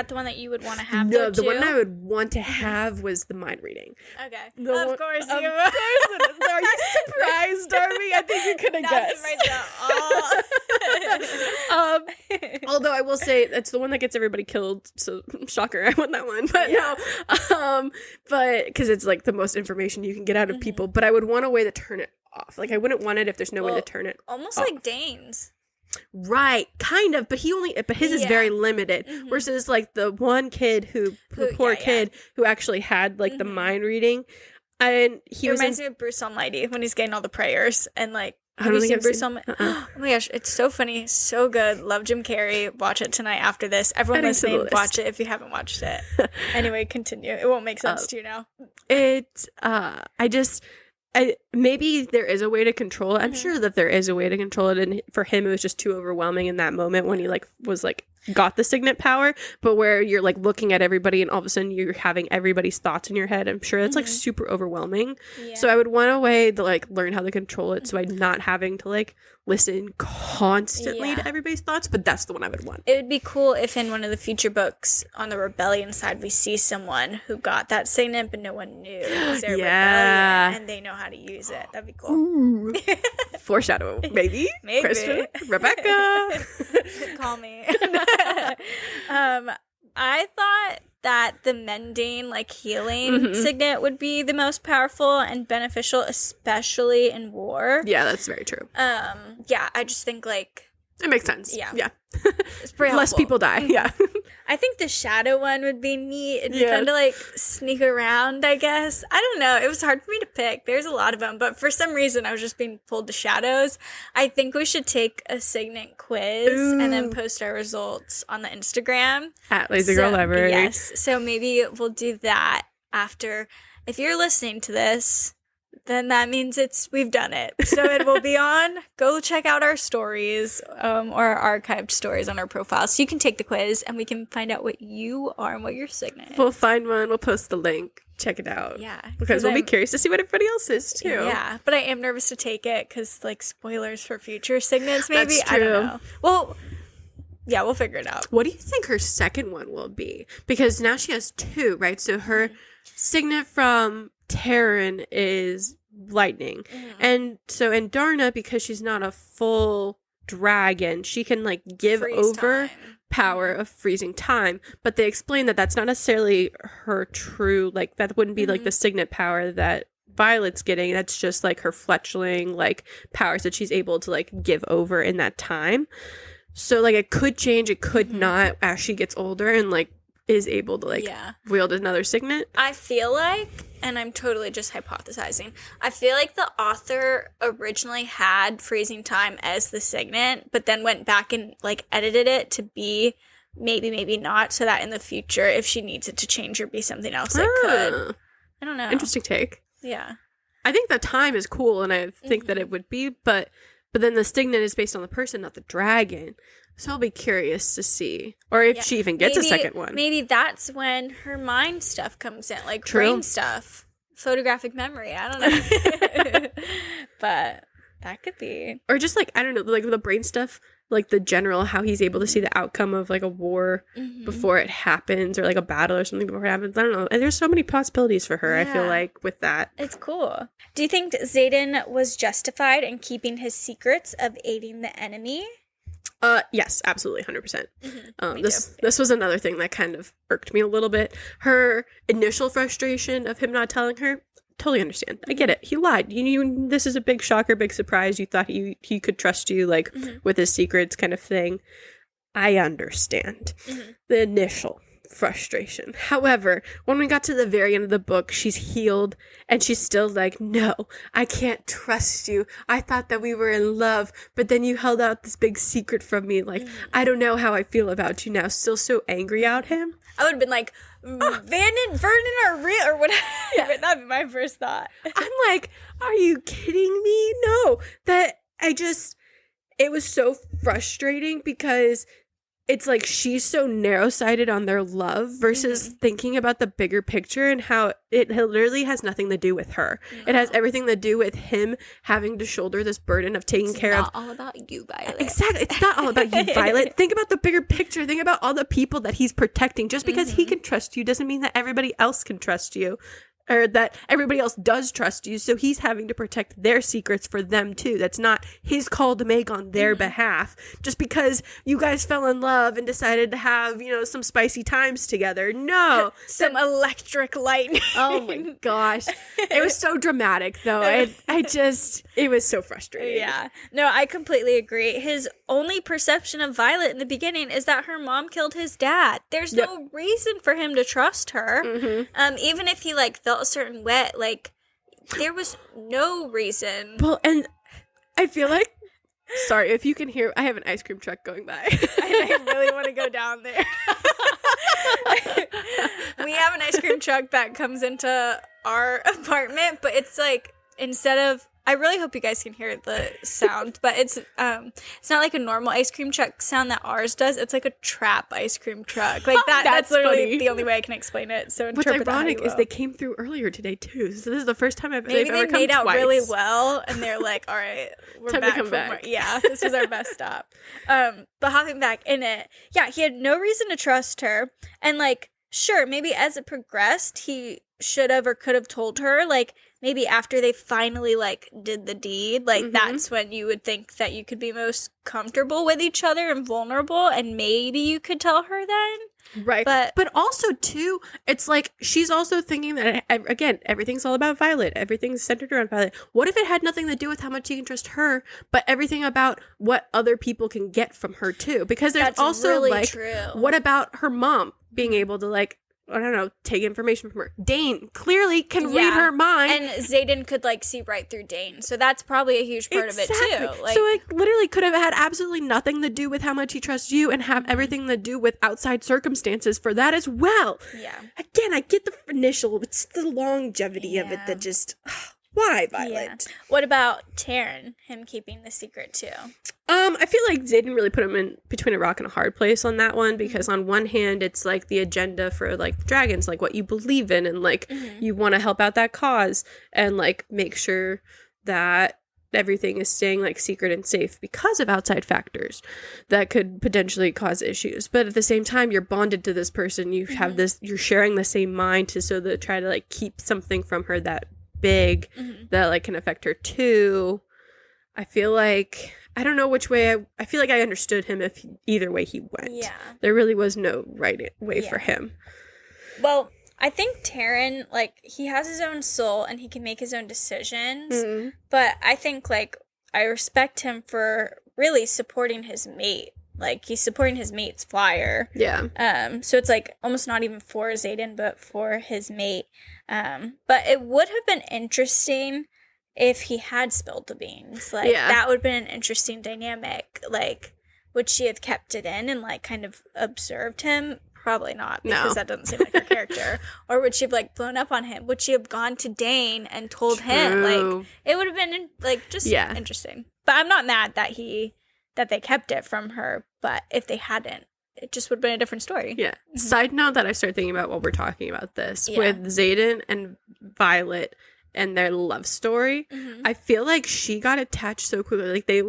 the one that you would want to have?
No,
though,
the one
too?
I would want to have was the mind reading.
Okay.
The
Of
one-
course
of
you
course it is. Are you surprised, Darby? I think you could have
Not
guessed.
surprised at all.
Although I will say it's the one that gets everybody killed, so shocker, I want that one. But no, but because it's like the most information you can get out of people. But I would want a way to turn it off. Like I wouldn't want it if there's no way to turn it
Almost
off.
like Dane's.
Right, kind of, but his is very limited. Versus like the one kid the poor kid who actually had like the mind reading, and he
reminds me of Bruce Almighty when he's getting all the prayers and like.
I
Have
don't
you
think
seen
I've
Bruce
seen-
Almighty? Oh my gosh, it's so funny, so good. Love Jim Carrey. Watch it tonight after this. Everyone
Adding to the
listening,
list.
watch it if you haven't watched it. Anyway, continue. It won't make sense to you now.
Maybe there is a way to control it. I'm sure that there is a way to control it, and for him it was just too overwhelming in that moment when he like was like got the signet power, but where you're like looking at everybody and all of a sudden you're having everybody's thoughts in your head. I'm sure it's like super overwhelming. So I would want a way to like learn how to control it, so I'm not having to like listen constantly to everybody's thoughts, but that's the one I would want.
It would be cool if in one of the future books on the rebellion side we see someone who got that signet but no one knew it was their rebellion and they know how to use it. That'd be cool.
Ooh. Foreshadow, maybe.
Maybe.
Kristen, Rebecca.
Call me. I thought that the mending, like healing signet would be the most powerful and beneficial, especially in war.
Yeah, that's very true.
Yeah, I just think like
It makes sense.
Yeah.
Yeah.
it's pretty
Less
helpful.
people die. Yeah.
I think the shadow one would be neat. It'd be fun to like sneak around, I guess. I don't know. It was hard for me to pick. There's a lot of them, but for some reason I was just being pulled to shadows. I think we should take a signet quiz and then post our results on the Instagram.
At Lazy Girl Library.
Yes. So maybe we'll do that after. If you're listening to this, then that means we've done it. So it will be on. Go check out our stories or our archived stories on our profile. So you can take the quiz and we can find out what you are and what your signet is.
We'll find one. We'll post the link. Check it out.
Yeah.
Because we'll be curious to see what everybody else is too.
Yeah. But I am nervous to take it because like spoilers for future signets maybe.
That's
I
true.
don't know. Well, yeah, we'll figure it out.
What do you think her second one will be? Because now she has two, right? So her signet from Terran is lightning. And so in Darna, because she's not a full dragon, she can like give
Freeze
over
time.
power of freezing time. But they explain that that's not necessarily her true, like that wouldn't be like the signet power that Violet's getting. That's just like her fletchling like powers that she's able to like give over in that time. So like it could change, it could not as she gets older and like is able to like wield another signet.
I feel like, and I'm totally just hypothesizing, I feel like the author originally had freezing time as the signet, but then went back and like edited it to be maybe not, so that in the future, if she needs it to change or be something else, it could. I don't know.
Interesting take.
Yeah.
I think the time is cool, and I think that it would be, but then the signet is based on the person, not the dragon. So I'll be curious to see, or if she even gets a second one.
Maybe that's when her mind stuff comes in, like
True.
brain stuff, photographic memory. I don't know, but that could be.
Or just like, I don't know, like the brain stuff, like the general, how he's able to see the outcome of like a war before it happens, or like a battle or something before it happens. I don't know. And there's so many possibilities for her, I feel like, with that.
It's cool. Do you think Xaden was justified in keeping his secrets of aiding the enemy?
Yes, absolutely, 100%.
Me
This was another thing that kind of irked me a little bit. Her initial frustration of him not telling her, totally understand. I get it. He lied. You knew this is a big shocker, big surprise. You thought he could trust you, like, with his secrets kind of thing. I understand the initial frustration. However, when we got to the very end of the book, she's healed and she's still like, no, I can't trust you. I thought that we were in love, but then you held out this big secret from me. Like, I don't know how I feel about you now. Still so angry at him.
I would have been like, Vernon or real or whatever. Yeah. That'd be my first thought.
I'm like, are you kidding me? No, it was so frustrating because it's like she's so narrow-sighted on their love versus thinking about the bigger picture and how it literally has nothing to do with her. No. It has everything to do with him having to shoulder this burden of taking care of.
It's not all about you, Violet.
Exactly. It's not all about you, Violet. Think about the bigger picture. Think about all the people that he's protecting. Just because he can trust you doesn't mean that everybody else can trust you. Or that everybody else does trust you, so he's having to protect their secrets for them too. That's not his call to make on their behalf. Just because you guys fell in love and decided to have, some spicy times together. No.
Some electric lightning.
Oh my gosh. It was so dramatic though. It was so frustrating.
Yeah. No, I completely agree. His only perception of Violet in the beginning is that her mom killed his dad. There's no reason for him to trust her. Even if he felt a certain way, there was no reason.
Well, and I feel like, sorry if you can hear, I have an ice cream truck going by.
I really want to go down there. We have an ice cream truck that comes into our apartment, but it's instead of, I really hope you guys can hear the sound, but it's not like a normal ice cream truck sound that ours does. It's like a trap ice cream truck. That's literally funny. The only way I can explain it. So
what's ironic is they came through earlier today too. So this is the first time they've ever come
made out
twice.
really well, and they're like, all right, we're
time
back
to come back.
Yeah, this was our best stop. But hopping back in it, yeah, he had no reason to trust her, and sure, maybe as it progressed, he should have or could have told her, maybe after they finally did the deed, that's when you would think that you could be most comfortable with each other and vulnerable, and maybe you could tell her then.
Right. But also too, it's she's also thinking that, again, everything's all about Violet. Everything's centered around Violet. What if it had nothing to do with how much you can trust her, but everything about what other people can get from her too? Because there's
that's
also
really true.
What about her mom being able to I don't know, take information from her. Dane clearly can read her mind.
And Xaden could see right through Dane. So that's probably a huge part of it too.
So it literally could have had absolutely nothing to do with how much he trusts you and have everything to do with outside circumstances for that as well.
Yeah.
Again, I get the initial, it's the longevity of it that just, why, Violet?
Yeah. What about Taryn, him keeping the secret too?
I feel like Xaden really put him in between a rock and a hard place on that one, because on one hand, it's the agenda for dragons, what you believe in, and you want to help out that cause and make sure that everything is staying secret and safe because of outside factors that could potentially cause issues. But at the same time, you're bonded to this person. You have this, you're sharing the same mind to try to keep something from her that big that can affect her too. I feel I don't know which way I feel I understood him if either way he went.
Yeah.
There really was no right way for him.
Well, I think Taryn, he has his own soul and he can make his own decisions. But I think, I respect him for really supporting his mate. He's supporting his mate's flyer.
Yeah.
So it's almost not even for Xaden, but for his mate. But it would have been interesting if he had spilled the beans. That would have been an interesting dynamic. Would she have kept it in and kind of observed him? Probably not, because that doesn't seem like her character. Or would she have blown up on him? Would she have gone to Dane and told him? It would have been interesting. But I'm not mad that they kept it from her. But if they hadn't, it just would have been a different story.
Yeah. Side note that I started thinking about while we're talking about this, with Xaden and Violet and their love story, I feel like she got attached so quickly. Like they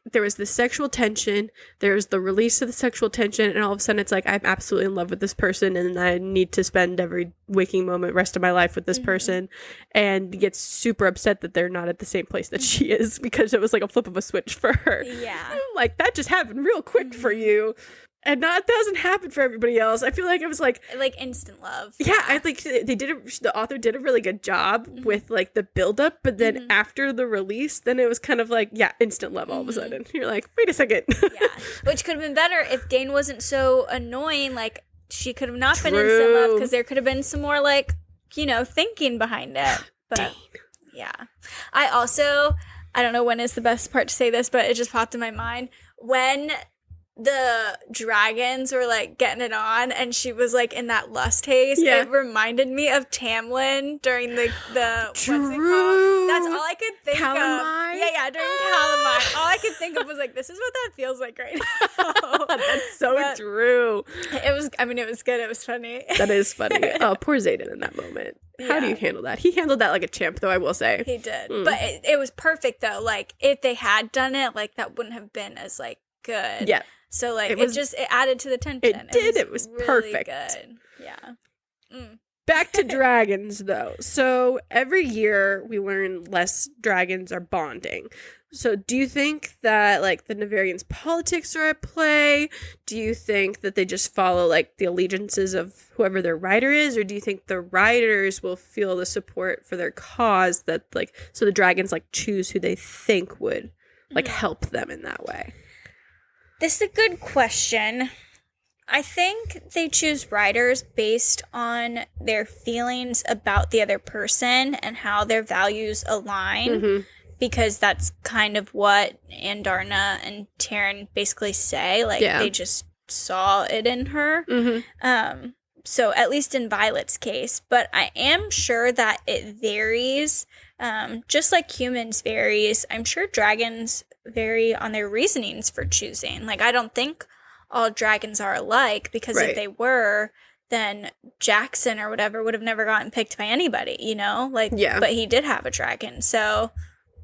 there was the sexual tension, there was the release of the sexual tension, and all of a sudden it's like, I'm absolutely in love with this person and I need to spend every waking moment rest of my life with this person, and gets super upset that they're not at the same place that she is, because it was like a flip of a switch for her.
Yeah.
I'm like, that just happened real quick for you. And that doesn't happen for everybody else. I feel like it was like
instant love.
Yeah, I think the author did a really good job with like the buildup, but then after the release, then it was kind of like, instant love all of a sudden. You're like, wait a second.
Yeah, which could have been better if Dane wasn't so annoying. Like, she could have not been instant love, because there could have been some more like, thinking behind it. But
Dane.
Yeah. I don't know when is the best part to say this, but it just popped in my mind. When the dragons were like getting it on and she was like in that lust haze, it reminded me of Tamlin during the what's it called? That's all I could think
Calamine?
of. Yeah, during Calamine. All I could think of was like, this is what that feels like right now.
That's so true.
It was good. It was funny.
That is funny. Oh, poor Xaden in that moment. How do you handle that? He handled that like a champ, though, I will say.
He did. But it was perfect, though. Like, if they had done it, like, that wouldn't have been as, like, good.
Yeah.
So, like, it added to the tension.
It did. It was
really
perfect.
Good. Yeah.
Back to dragons, though. So, every year we learn less dragons are bonding. So, do you think that, like, the Navarians' politics are at play? Do you think that they just follow, like, the allegiances of whoever their rider is? Or do you think the riders will feel the support for their cause that, like, so the dragons, like, choose who they think would, like, help them in that way?
This is a good question. I think they choose riders based on their feelings about the other person and how their values align, because that's kind of what Andarna and Taryn basically say. Like, they just saw it in her. So at least in Violet's case. But I am sure that it varies, just like humans varies. I'm sure dragons vary on their reasonings for choosing. Like, I don't think all dragons are alike, because if they were, then Jackson or whatever would have never gotten picked by anybody, Like, but he did have a dragon. So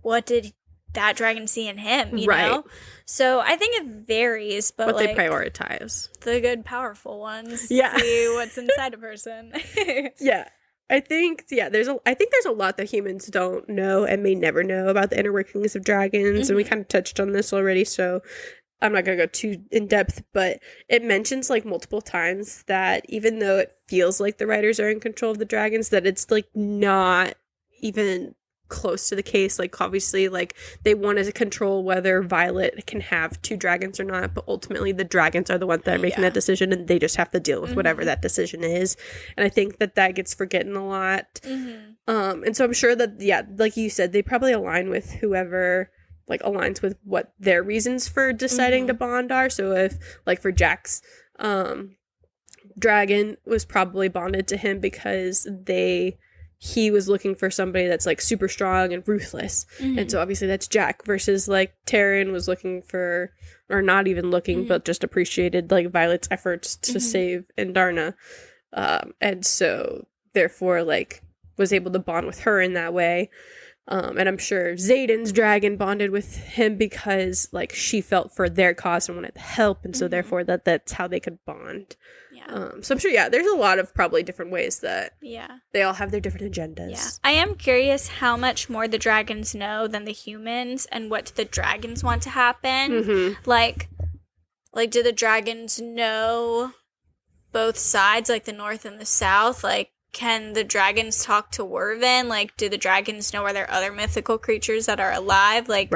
what did that dragon see in him, you know? So I think it varies, but
what
like,
they prioritize.
The good, powerful ones see what's inside a person.
I think there's a lot that humans don't know and may never know about the inner workings of dragons, and we kind of touched on this already, so I'm not going to go too in depth, but it mentions like multiple times that even though it feels like the writers are in control of the dragons, that it's like not even close to the case. Like, obviously, like, they want to control whether Violet can have two dragons or not, but ultimately the dragons are the ones that are making that decision, and they just have to deal with whatever that decision is. And I think that gets forgotten a lot. And so I'm sure that, like you said, they probably align with whoever like aligns with what their reasons for deciding to bond are. So if, like, for Jack's dragon was probably bonded to him because he was looking for somebody that's like super strong and ruthless. And so obviously that's Jack, versus like Taryn was looking for, or not even looking, but just appreciated like Violet's efforts to save Andarna. And so therefore like was able to bond with her in that way. And I'm sure Xaden's dragon bonded with him because like she felt for their cause and wanted to help. And so therefore that's how they could bond. So I'm sure, there's a lot of probably different ways that they all have their different agendas.
I am curious how much more the dragons know than the humans, and what do the dragons want to happen. Like do the dragons know both sides, like the north and the south? Like, can the dragons talk to Wervin? Like, do the dragons know where there are other mythical creatures that are alive? Like,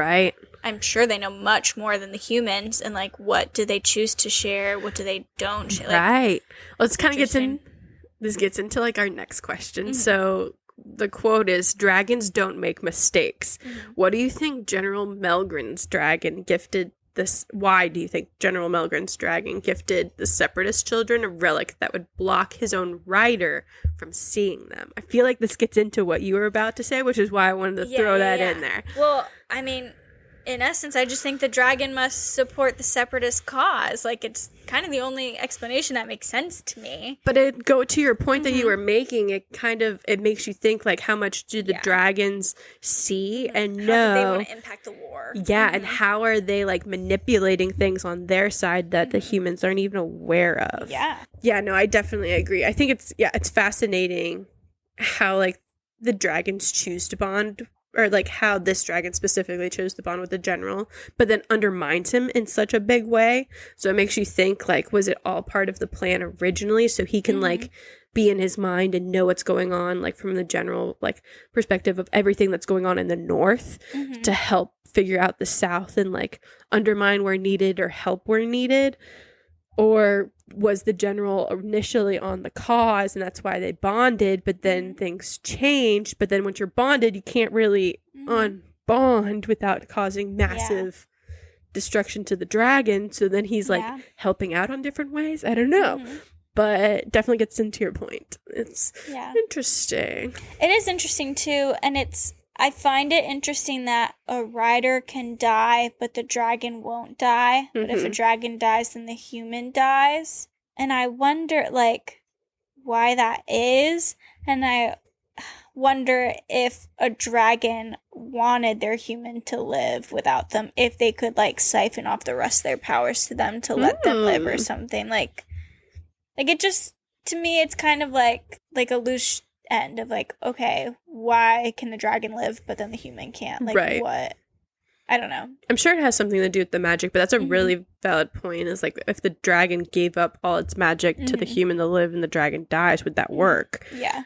I'm sure they know much more than the humans. And, like, what do they choose to share? What do they don't share? Like,
Let's kind of gets into, like, our next question. So, the quote is, dragons don't make mistakes. What do you think General Melgren's dragon gifted this? Why do you think General Melgren's dragon gifted the Separatist children a relic that would block his own rider from seeing them? I feel like this gets into what you were about to say, which is why I wanted to throw that in there.
Well, I mean, in essence, I just think the dragon must support the separatist cause. Like, it's kind of the only explanation that makes sense to me.
But it go to your point that you were making, it makes you think, like, how much do the dragons see and know?
How do they want to impact the war?
Yeah, and how are they, like, manipulating things on their side that the humans aren't even aware of?
Yeah.
Yeah, no, I definitely agree. I think it's fascinating how, like, the dragons choose to bond, or like how this dragon specifically chose to bond with the general, but then undermines him in such a big way. So it makes you think, like, was it all part of the plan originally, so he can like be in his mind and know what's going on, like from the general like perspective of everything that's going on in the north, to help figure out the south and like undermine where needed or help where needed? Or was the general initially on the cause and that's why they bonded, but then things changed? But then once you're bonded, you can't really unbond without causing massive destruction to the dragon. So then he's like helping out on different ways. I don't know. But it definitely gets into your point. It's interesting.
It is interesting too. And I find it interesting that a rider can die, but the dragon won't die. But if a dragon dies, then the human dies. And I wonder, like, why that is. And I wonder if a dragon wanted their human to live without them, if they could, like, siphon off the rest of their powers to them to let them live or something. Like it just, to me, it's kind of like a loose end of like, okay, why can the dragon live but then the human can't? Like, what? I don't know.
I'm sure it has something to do with the magic, but that's a really valid point. Is like, if the dragon gave up all its magic to the human to live and the dragon dies, would that work?
Yeah.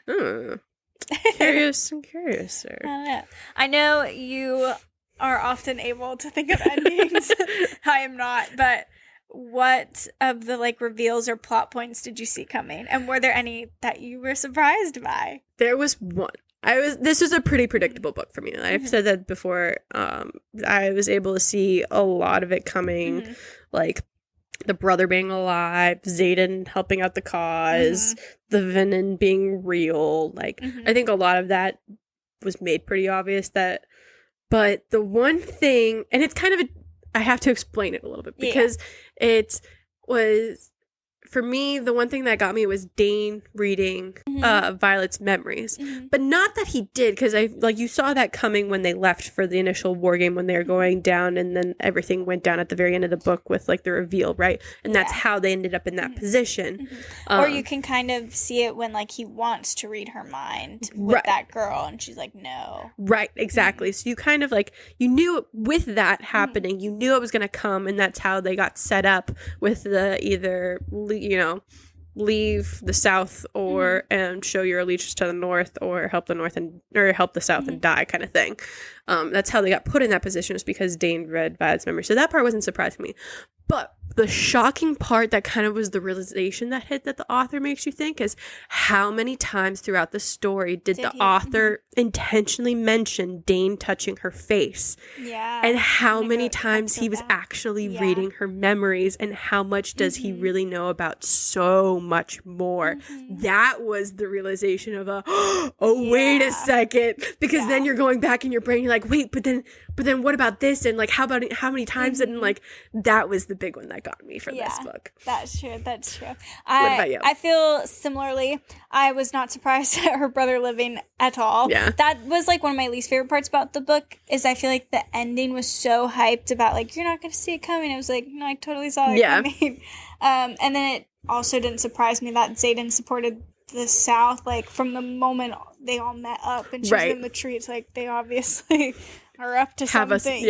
Curious and curiouser.
I don't know. I know you are often able to think of endings. I am not, but what of the like reveals or plot points did you see coming, and were there any that you were surprised by?
There was one. This was a pretty predictable book for me. I've said that before. I was able to see a lot of it coming, like the brother being alive, Xaden helping out the cause, the venom being real. Like, I think a lot of that was made pretty obvious. But the one thing, and it's kind of I have to explain it a little bit because it was, for me, the one thing that got me was Dane reading Violet's memories. But not that he did, because you saw that coming when they left for the initial war game, when they were going down, and then everything went down at the very end of the book with like the reveal, right? And that's how they ended up in that position.
Or you can kind of see it when like he wants to read her mind with that girl, and she's like, no. Right,
exactly. So you kind of like, you knew with that happening, you knew it was going to come, and that's how they got set up with the either, leave the South or and show your allegiance to the North, or help the North or help the South and die kind of thing. That's how they got put in that position, was because Dane read Violet's memory. So that part wasn't surprising me. But the shocking part that kind of was the realization that hit that the author makes you think is how many times throughout the story did the author intentionally mention Dane touching her face?
Yeah.
And how many times he was actually reading her memories, and how much does he really know about so much more? That was the realization of wait a second. Because then you're going back in your brain, you're like, wait, but then what about this? And like, how many times? And like, that was the big one that got me for this book.
That's true. What
about you?
I feel similarly. I was not surprised at her brother living at all.
Yeah.
That was like one of my least favorite parts about the book, is I feel like the ending was so hyped about like, you're not going to see it coming. I was like, no, I totally saw it coming. And then it also didn't surprise me that Xaden supported the South, like from the moment they all met up and she was in the tree. It's like they obviously are up to something.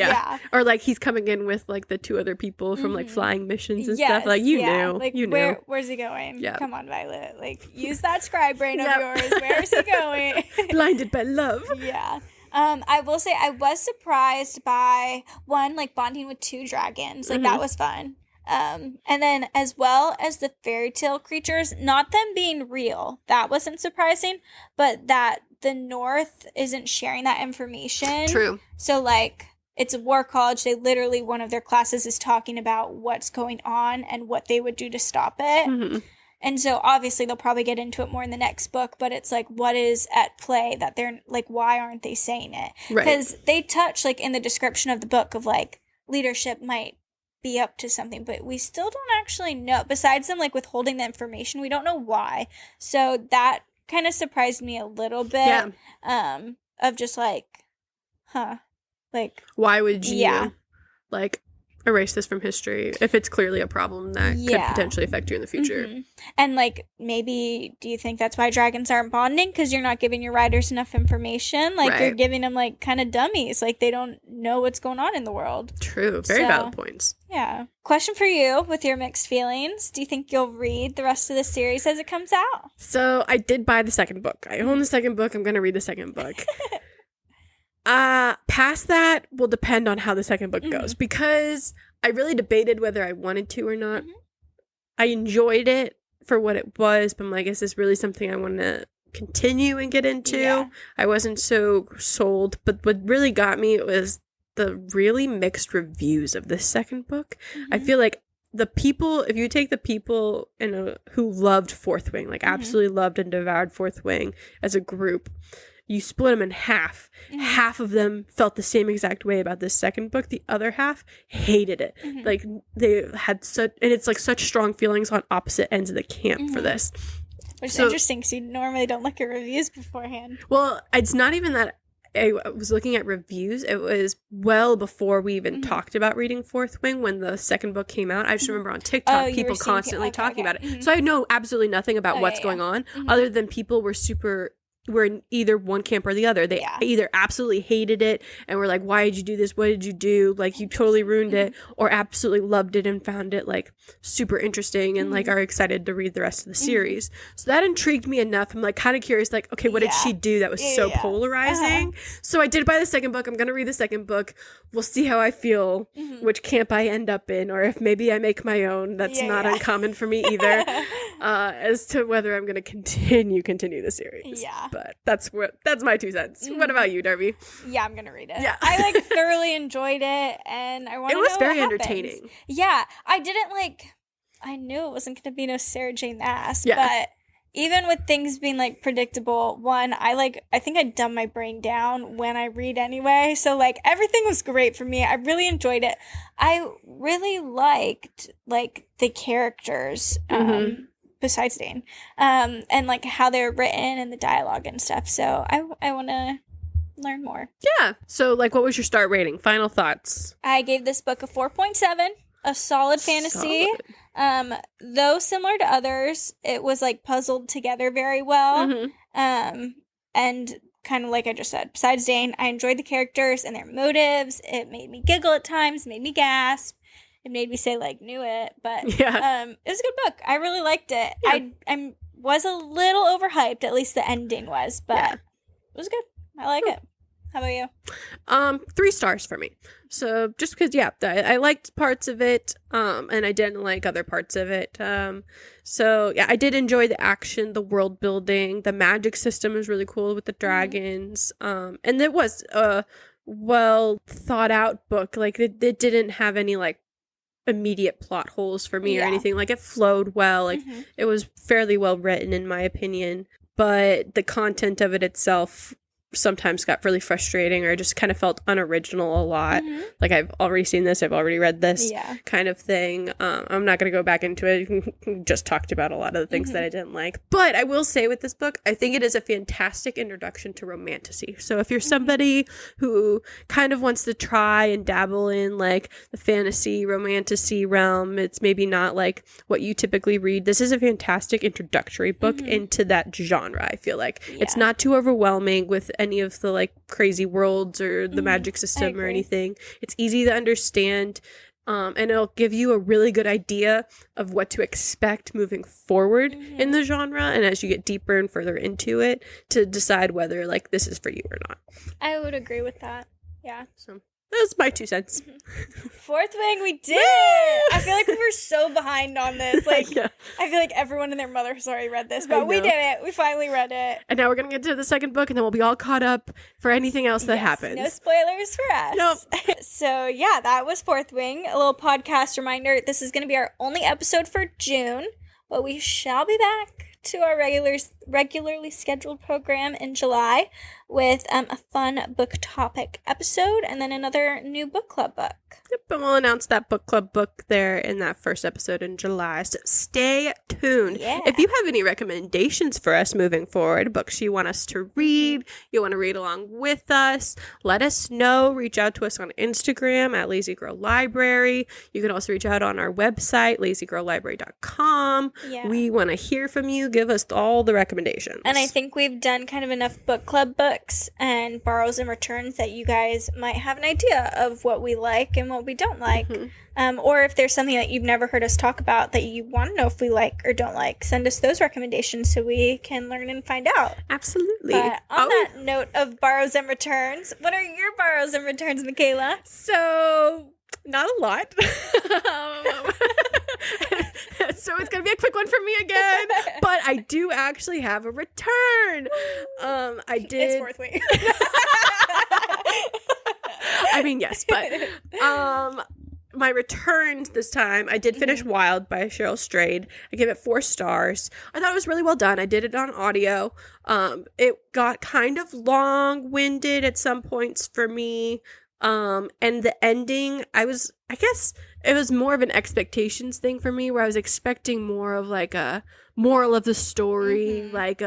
Or like he's coming in with like the two other people from like flying missions and stuff. Like you knew.
Like,
you knew.
Where's he going?
Yeah.
Come on, Violet. Like, use that scribe brain of yours. Where's he going?
Blinded by love.
Yeah. I will say I was surprised by one, like bonding with two dragons. Like that was fun. And then as well as the fairy tale creatures, not them being real. That wasn't surprising, but that the North isn't sharing that information.
True.
So like, it's a war college. They literally, one of their classes is talking about what's going on and what they would do to stop it. And so obviously they'll probably get into it more in the next book, but it's like, what is at play that they're like, why aren't they saying it? Because they touch like in the description of the book of like leadership might be up to something, but we still don't actually know. Besides them like withholding the information, we don't know why. So that kind of surprised me a little bit. Of just like, like
why would you like erase this from history if it's clearly a problem that could potentially affect you in the future?
And like, maybe do you think that's why dragons aren't bonding? Because you're not giving your riders enough information. Like you're giving them like kind of dummies, like they don't know what's going on in the world.
True. Very valid points.
Yeah. Question for you with your mixed feelings. Do you think you'll read the rest of the series as it comes out?
So I did buy the second book. I own the second book. I'm going to read the second book. Past that will depend on how the second book goes, because I really debated whether I wanted to or not. I enjoyed it for what it was, but I'm like, is this really something I want to continue and get into? I wasn't so sold, but what really got me was the really mixed reviews of this second book. I feel like the people, if you take the people who loved Fourth Wing, like absolutely loved and devoured Fourth Wing as a group, you split them in half. Half of them felt the same exact way about this second book. The other half hated it. Like they had such, and it's like such strong feelings on opposite ends of the camp for this.
Which is interesting because you normally don't look at reviews beforehand.
Well, it's not even that I was looking at reviews. It was well before we even talked about reading Fourth Wing when the second book came out. I just remember on TikTok people constantly talking about it. So I know absolutely nothing about what's going on other than people were in either one camp or the other. They either absolutely hated it and were like, why did you do this? What did you do? Like, you totally ruined it. Or absolutely loved it and found it, like, super interesting and, like, are excited to read the rest of the series. So that intrigued me enough. I'm, like, kind of curious, like, okay, what did she do that was so polarizing? So I did buy the second book. I'm going to read the second book. We'll see how I feel, which camp I end up in, or if maybe I make my own. That's not uncommon for me either, as to whether I'm going to continue the series. Yeah. But that's my 2 cents. What about you, Darby?
Yeah, I'm gonna read it. Yeah, I like thoroughly enjoyed it, and I want to know what happens. It was very entertaining. Yeah, I didn't like. I knew it wasn't gonna be no Sarah Jane Maas, but even with things being like predictable, I think I dumb my brain down when I read anyway. So like everything was great for me. I really enjoyed it. I really liked like the characters. Besides Dane, and like how they're written and the dialogue and stuff. So I want to learn more. Yeah.
So like, what was your start rating? Final thoughts.
I gave this book a 4.7, a solid fantasy. Though similar to others, it was like puzzled together very well. And kind of like I just said, besides Dane, I enjoyed the characters and their motives. It made me giggle at times, made me gasp. It made me say, like, knew it, but it was a good book. I really liked it. Yeah. I was a little overhyped, at least the ending was, but it was good. I like it. How about you?
3 stars for me. So just because, I liked parts of it, and I didn't like other parts of it. So I did enjoy the action, the world building, the magic system was really cool with the dragons, and it was a well thought out book. Like it didn't have any like immediate plot holes for me or anything. Like it flowed well. Like it was fairly well written in my opinion, but the content of it itself sometimes got really frustrating, or I just kind of felt unoriginal a lot. Like I've already seen this, I've already read this kind of thing. I'm not going to go back into it. Just talked about a lot of the things that I didn't like. But I will say with this book, I think it is a fantastic introduction to romantasy. So if you're somebody who kind of wants to try and dabble in like the fantasy, romantasy realm, it's maybe not like what you typically read. This is a fantastic introductory book into that genre, I feel like. It's not too overwhelming with any of the like crazy worlds or the magic system or anything. It's easy to understand, and it'll give you a really good idea of what to expect moving forward in the genre, and as you get deeper and further into it, to decide whether like this is for you or not.
I would agree with that. Yeah.
So that's my 2 cents.
Fourth Wing, we did it! I feel like we were so behind on this. Like, I feel like everyone and their mother has already read this, but we did it. We finally read it.
And now we're going to get to the second book, and then we'll be all caught up for anything else that happens.
No spoilers for us. Nope. So, that was Fourth Wing. A little podcast reminder. This is going to be our only episode for June. but we shall be back to our regularly scheduled program in July with a fun book topic episode and then another new book club book.
Yep, and we'll announce that book club book there in that first episode in July. So stay tuned.
Yeah.
If you have any recommendations for us moving forward, books you want us to read, you want to read along with us, let us know. Reach out to us on Instagram at Lazy Girl Library. You can also reach out on our website, lazygirllibrary.com.
Yeah.
We want to hear from you. Give us all the recommendations.
And I think we've done kind of enough book club books and borrows and returns that you guys might have an idea of what we like and what we don't like. Or if there's something that you've never heard us talk about that you want to know if we like or don't like, send us those recommendations so we can learn and find out.
Absolutely.
But on that note of borrows and returns, what are your borrows and returns, Michaela?
So, not a lot. So it's going to be a quick one from me again. But I do actually have a return. I did.
It's fourth week.
I mean, yes, but my returns this time, I did finish Wild by Cheryl Strayed. I gave it 4 stars. I thought it was really well done. I did it on audio. It got kind of long-winded at some points for me. And the ending, I guess it was more of an expectations thing for me, where I was expecting more of like a moral of the story, like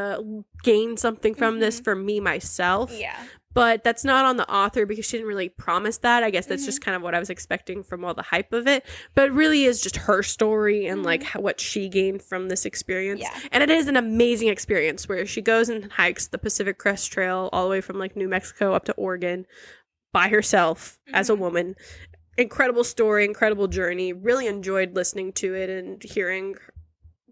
gain something from this for me myself.
Yeah.
But that's not on the author because she didn't really promise that. I guess that's just kind of what I was expecting from all the hype of it. But it really is just her story and like what she gained from this experience.
Yeah.
And it is an amazing experience where she goes and hikes the Pacific Crest Trail all the way from like New Mexico up to Oregon by herself as a woman. Incredible story, incredible journey. Really enjoyed listening to it and hearing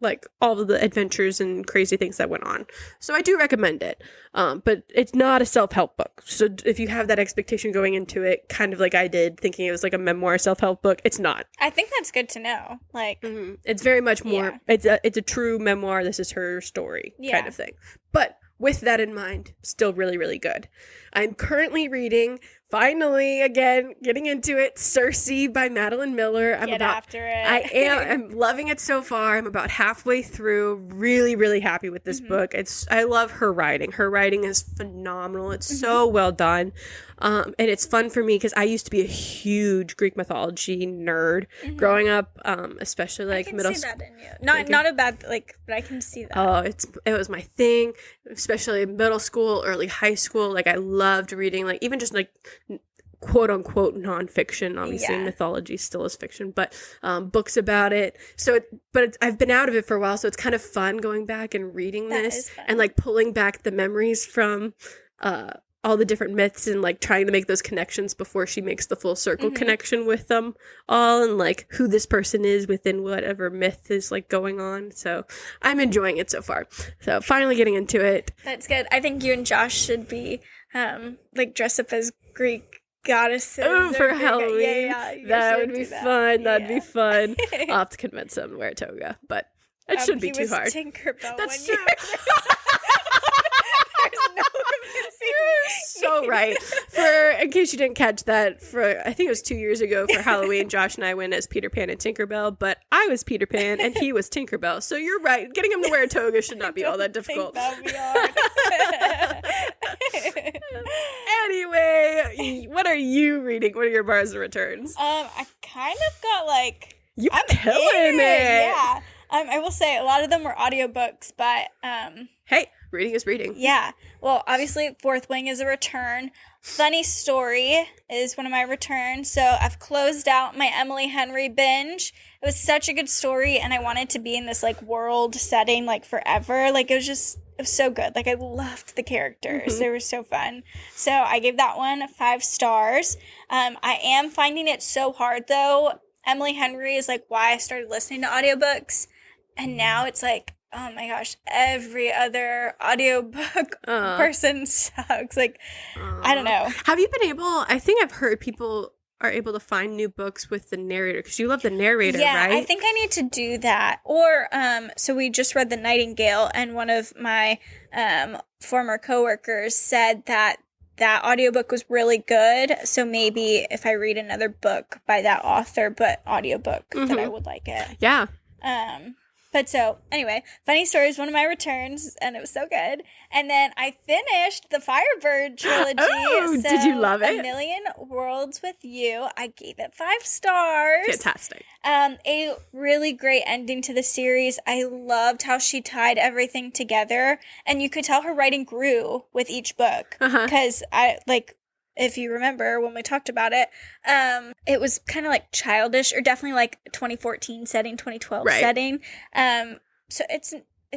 like all of the adventures and crazy things that went on. So I do recommend it. But it's not a self-help book. So if you have that expectation going into it, kind of like I did, thinking it was like a memoir self-help book, it's not.
I think that's good to know. Like,
it's very much more, it's a true memoir. This is her story kind of thing. But with that in mind, still really, really good. I'm currently reading, finally, again, getting into it, Circe by Madeline Miller.
after it.
I'm loving it so far. I'm about halfway through. Really, really happy with this book. I love her writing. Her writing is phenomenal. It's so well done. And it's fun for me because I used to be a huge Greek mythology nerd growing up, especially like middle school. I can see that in you.
Not a bad, like, but I can see that.
Oh, it was my thing, especially middle school, early high school. Like I loved reading, like even just like quote unquote nonfiction. Obviously, mythology still is fiction, but books about it. So, I've been out of it for a while, so it's kind of fun going back and reading this and like pulling back the memories from all the different myths and like trying to make those connections before she makes the full circle connection with them all and like who this person is within whatever myth is like going on. So I'm enjoying it so far. So finally getting into it.
That's good. I think you and Josh should be like dress up as Greek goddesses.
Oh, for Halloween. That would be fun. That'd be fun. I'll have to convince him to wear a toga, but it shouldn't be too hard.
Tinkerbell.
That's true.
There's no
so right. In case you didn't catch that, I think it was 2 years ago for Halloween, Josh and I went as Peter Pan and Tinkerbell, but I was Peter Pan and he was Tinkerbell. So you're right. Getting him to wear a toga should not be all that difficult.
That would be hard.
Anyway, what are you reading? What are your bars and returns?
I kind of got like
I'm killing it.
Yeah. I will say a lot of them were audiobooks, but
hey, reading is reading.
Yeah. Well, obviously, Fourth Wing is a return. Funny Story is one of my returns. So I've closed out my Emily Henry binge. It was such a good story, and I wanted to be in this like world setting like forever. Like it was so good. Like I loved the characters. They were so fun. So I gave that one 5 stars. I am finding it so hard though. Emily Henry is like why I started listening to audiobooks, and now it's like, oh my gosh, every other audiobook person sucks. Like, I don't know.
Have you been I think I've heard people are able to find new books with the narrator, because you love the narrator, right?
Yeah, I think I need to do that. Or, so we just read The Nightingale, and one of my former coworkers said that audiobook was really good. So maybe if I read another book by that author, but audiobook, that I would like it.
Yeah.
But so, anyway, Funny Story is one of my returns, and it was so good. And then I finished the Firebird trilogy.
Oh, did you love it?
A Million Worlds with You. I gave it 5 stars.
Fantastic.
A really great ending to the series. I loved how she tied everything together, and you could tell her writing grew with each book. Because if you remember when we talked about it, it was kind of like childish, or definitely like 2014 setting, 2012 setting. So it's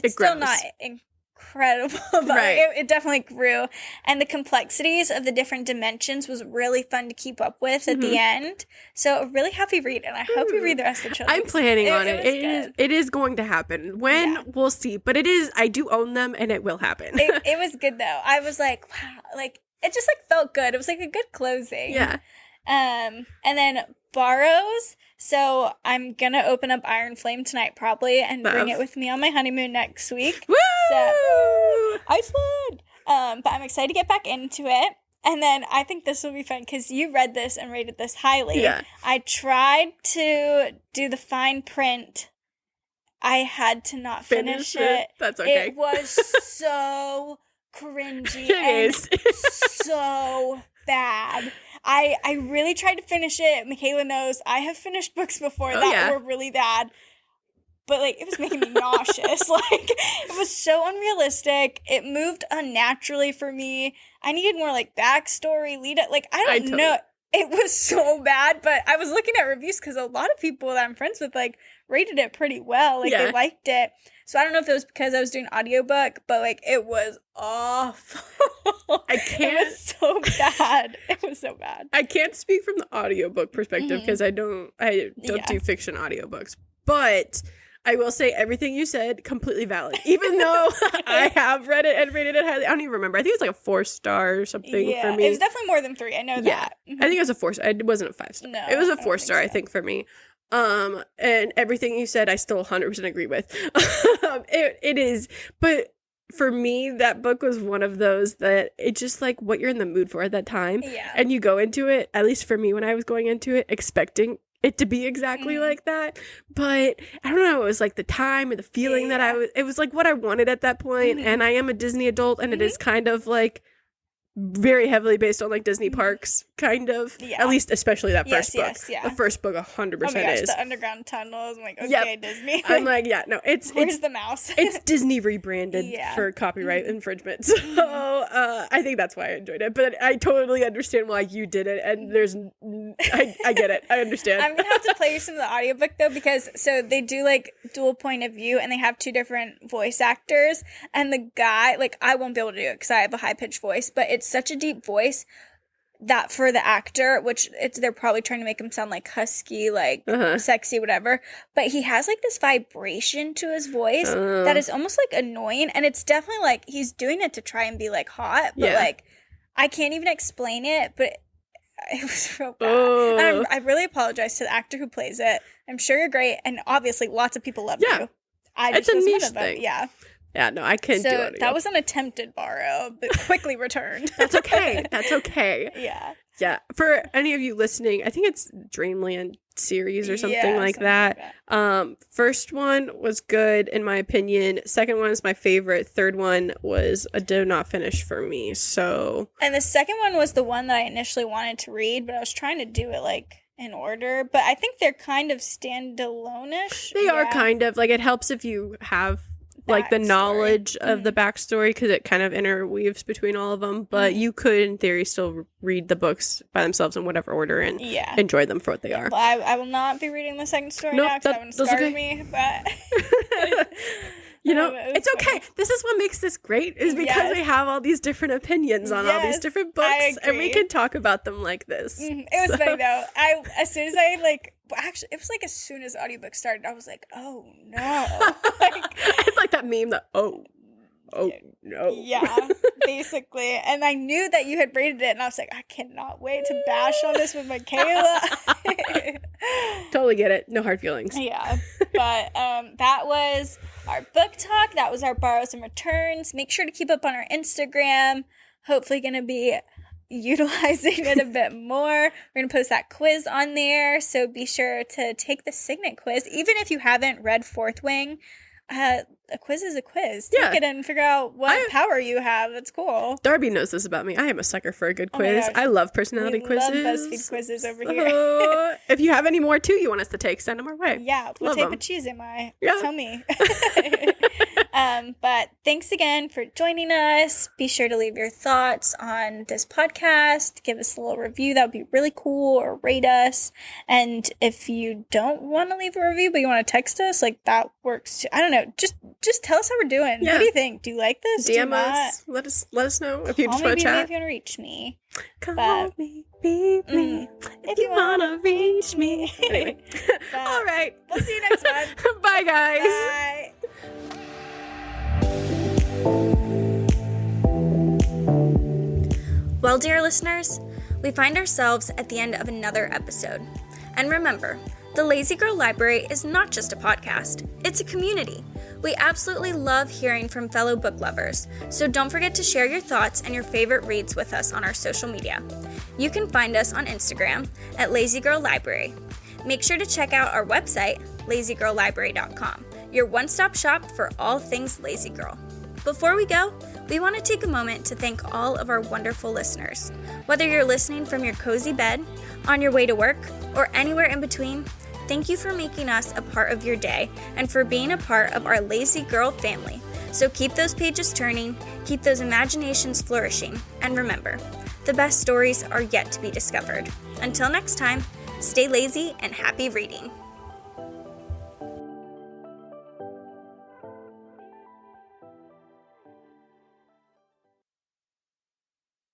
still not incredible, but it definitely grew. And the complexities of the different dimensions was really fun to keep up with at the end. So a really happy read, and I hope you read the rest of the children's.
I'm planning on it. It is going to happen. When, we'll see. But I do own them, and it will happen.
It was good, though. I was like, wow, like, it just, like, felt good. It was, like, a good closing.
Yeah.
And then Borrows. So I'm going to open up Iron Flame tonight, probably, and bring it with me on my honeymoon next week.
Woo!
So, Iceland! But I'm excited to get back into it. And then I think this will be fun, because you read this and rated this highly.
Yeah.
I tried to do the fine print. I had to not finish it.
That's okay.
It was so cringy.
It is.
So bad. I really tried to finish it. Michaela knows I have finished books before were really bad. But, like, it was making me nauseous. Like, it was so unrealistic. It moved unnaturally for me. I needed more, like, backstory, lead up. Like, I don't know. It was so bad, but I was looking at reviews because a lot of people that I'm friends with, like, rated it pretty well. Like, they liked it. So I don't know if it was because I was doing audiobook, but, like, it was awful. It was so bad. It was so bad.
I can't speak from the audiobook perspective because I don't do fiction audiobooks. But I will say everything you said, completely valid. Even though I have read it and rated it highly. I don't even remember. I think it was like a 4-star or something for me.
It was definitely more than 3. I know that.
I think it was a 4-star. It wasn't a 5-star.
No,
it was a 4-star, I think, for me. And everything you said, I still 100% agree with. It is. But for me, that book was one of those that it's just like what you're in the mood for at that time. Yeah. And you go into it, at least for me when I was going into it, expecting it to be exactly like that. But I don't know, it was like the time and the feeling that it was like what I wanted at that point. And I am a Disney adult, and it is kind of like very heavily based on like Disney parks, kind of. Yeah. At least, especially that first book. The first book, 100% is.
The underground tunnels. I'm like, okay, Disney.
I'm like, it's
where's the mouse?
It's Disney rebranded for copyright infringement. So I think that's why I enjoyed it. But I totally understand why you did it, and I get it. I understand.
I'm gonna have to play you some of the audiobook though, because so they do like dual point of view, and they have 2 different voice actors, and the guy, like, I won't be able to do it because I have a high pitched voice, but it's such a deep voice that for the actor, which they're probably trying to make him sound like husky, like sexy, whatever, but he has like this vibration to his voice that is almost like annoying, and it's definitely like he's doing it to try and be like hot, but like I can't even explain it, but it was real bad. And I really apologize to the actor who plays it. I'm sure you're great, and obviously lots of people love you.
It's a niche thing. Yeah, no, I couldn't do it.
That was an attempted borrow, but quickly returned.
That's okay. That's okay. Yeah. For any of you listening, I think it's Dreamland series or something like that. First one was good, in my opinion. Second one is my favorite. Third one was a do not finish for me. So.
And the second one was the one that I initially wanted to read, but I was trying to do it like in order. But I think they're kind of standalone-ish.
They are kind of. Like, it helps if you have like the knowledge of the backstory, because it kind of interweaves between all of them, but you could in theory still read the books by themselves in whatever order and enjoy them for what they are.
Well, I will not be reading the second story now because that one scarred me, but
you know, it's okay. This is what makes this great, is because we have all these different opinions on all these different books, and we can talk about them like this.
It was funny though. As soon as actually, it was like as soon as audiobook started, I was like, oh no.
It's like that meme that, oh no.
Yeah, basically. And I knew that you had rated it, and I was like, I cannot wait to bash on this with Michaela.
Totally get it. No hard feelings.
Yeah. But that was our book talk. That was our borrows and returns. Make sure to keep up on our Instagram. Hopefully going to be utilizing it a bit more. We're going to post that quiz on there. So be sure to take the Signet quiz. Even if you haven't read Fourth Wing, a quiz is a quiz.
Yeah.
Take it and figure out what power you have. It's cool.
Darby knows this about me. I am a sucker for a good
Oh my
quiz.
gosh.
I love personality quizzes.
Love BuzzFeed quizzes over here.
So, if you have any more too you want us to take, send them our way.
Yeah, what
Love
type
'em.
of cheese am I?
Yeah.
Tell me. But thanks again for joining us. Be sure to leave your thoughts on this podcast. Give us a little review. That would be really cool. Or rate us. And if you don't want to leave a review, but you want to text us, like that works too. I don't know. Just tell us how we're doing.
Yeah.
What do you think? Do you like this? Do you
DM us. Let us know if you
Call
just
me,
want to chat.
if you want to reach me.
Call
But-
me, beep me, if you want to reach me. Anyway.
But
All right.
we'll see you next one.
Bye, guys.
Bye. Well, dear listeners, we find ourselves at the end of another episode. And remember, the Lazy Girl Library is not just a podcast, it's a community. We absolutely love hearing from fellow book lovers, so don't forget to share your thoughts and your favorite reads with us on our social media. You can find us on Instagram at Lazy Girl Library. Make sure to check out our website, lazygirllibrary.com, your one-stop shop for all things Lazy Girl. Before we go, we want to take a moment to thank all of our wonderful listeners. Whether you're listening from your cozy bed, on your way to work, or anywhere in between, thank you for making us a part of your day and for being a part of our Lazy Girl family. So keep those pages turning, keep those imaginations flourishing, and remember, the best stories are yet to be discovered. Until next time, stay lazy and happy reading.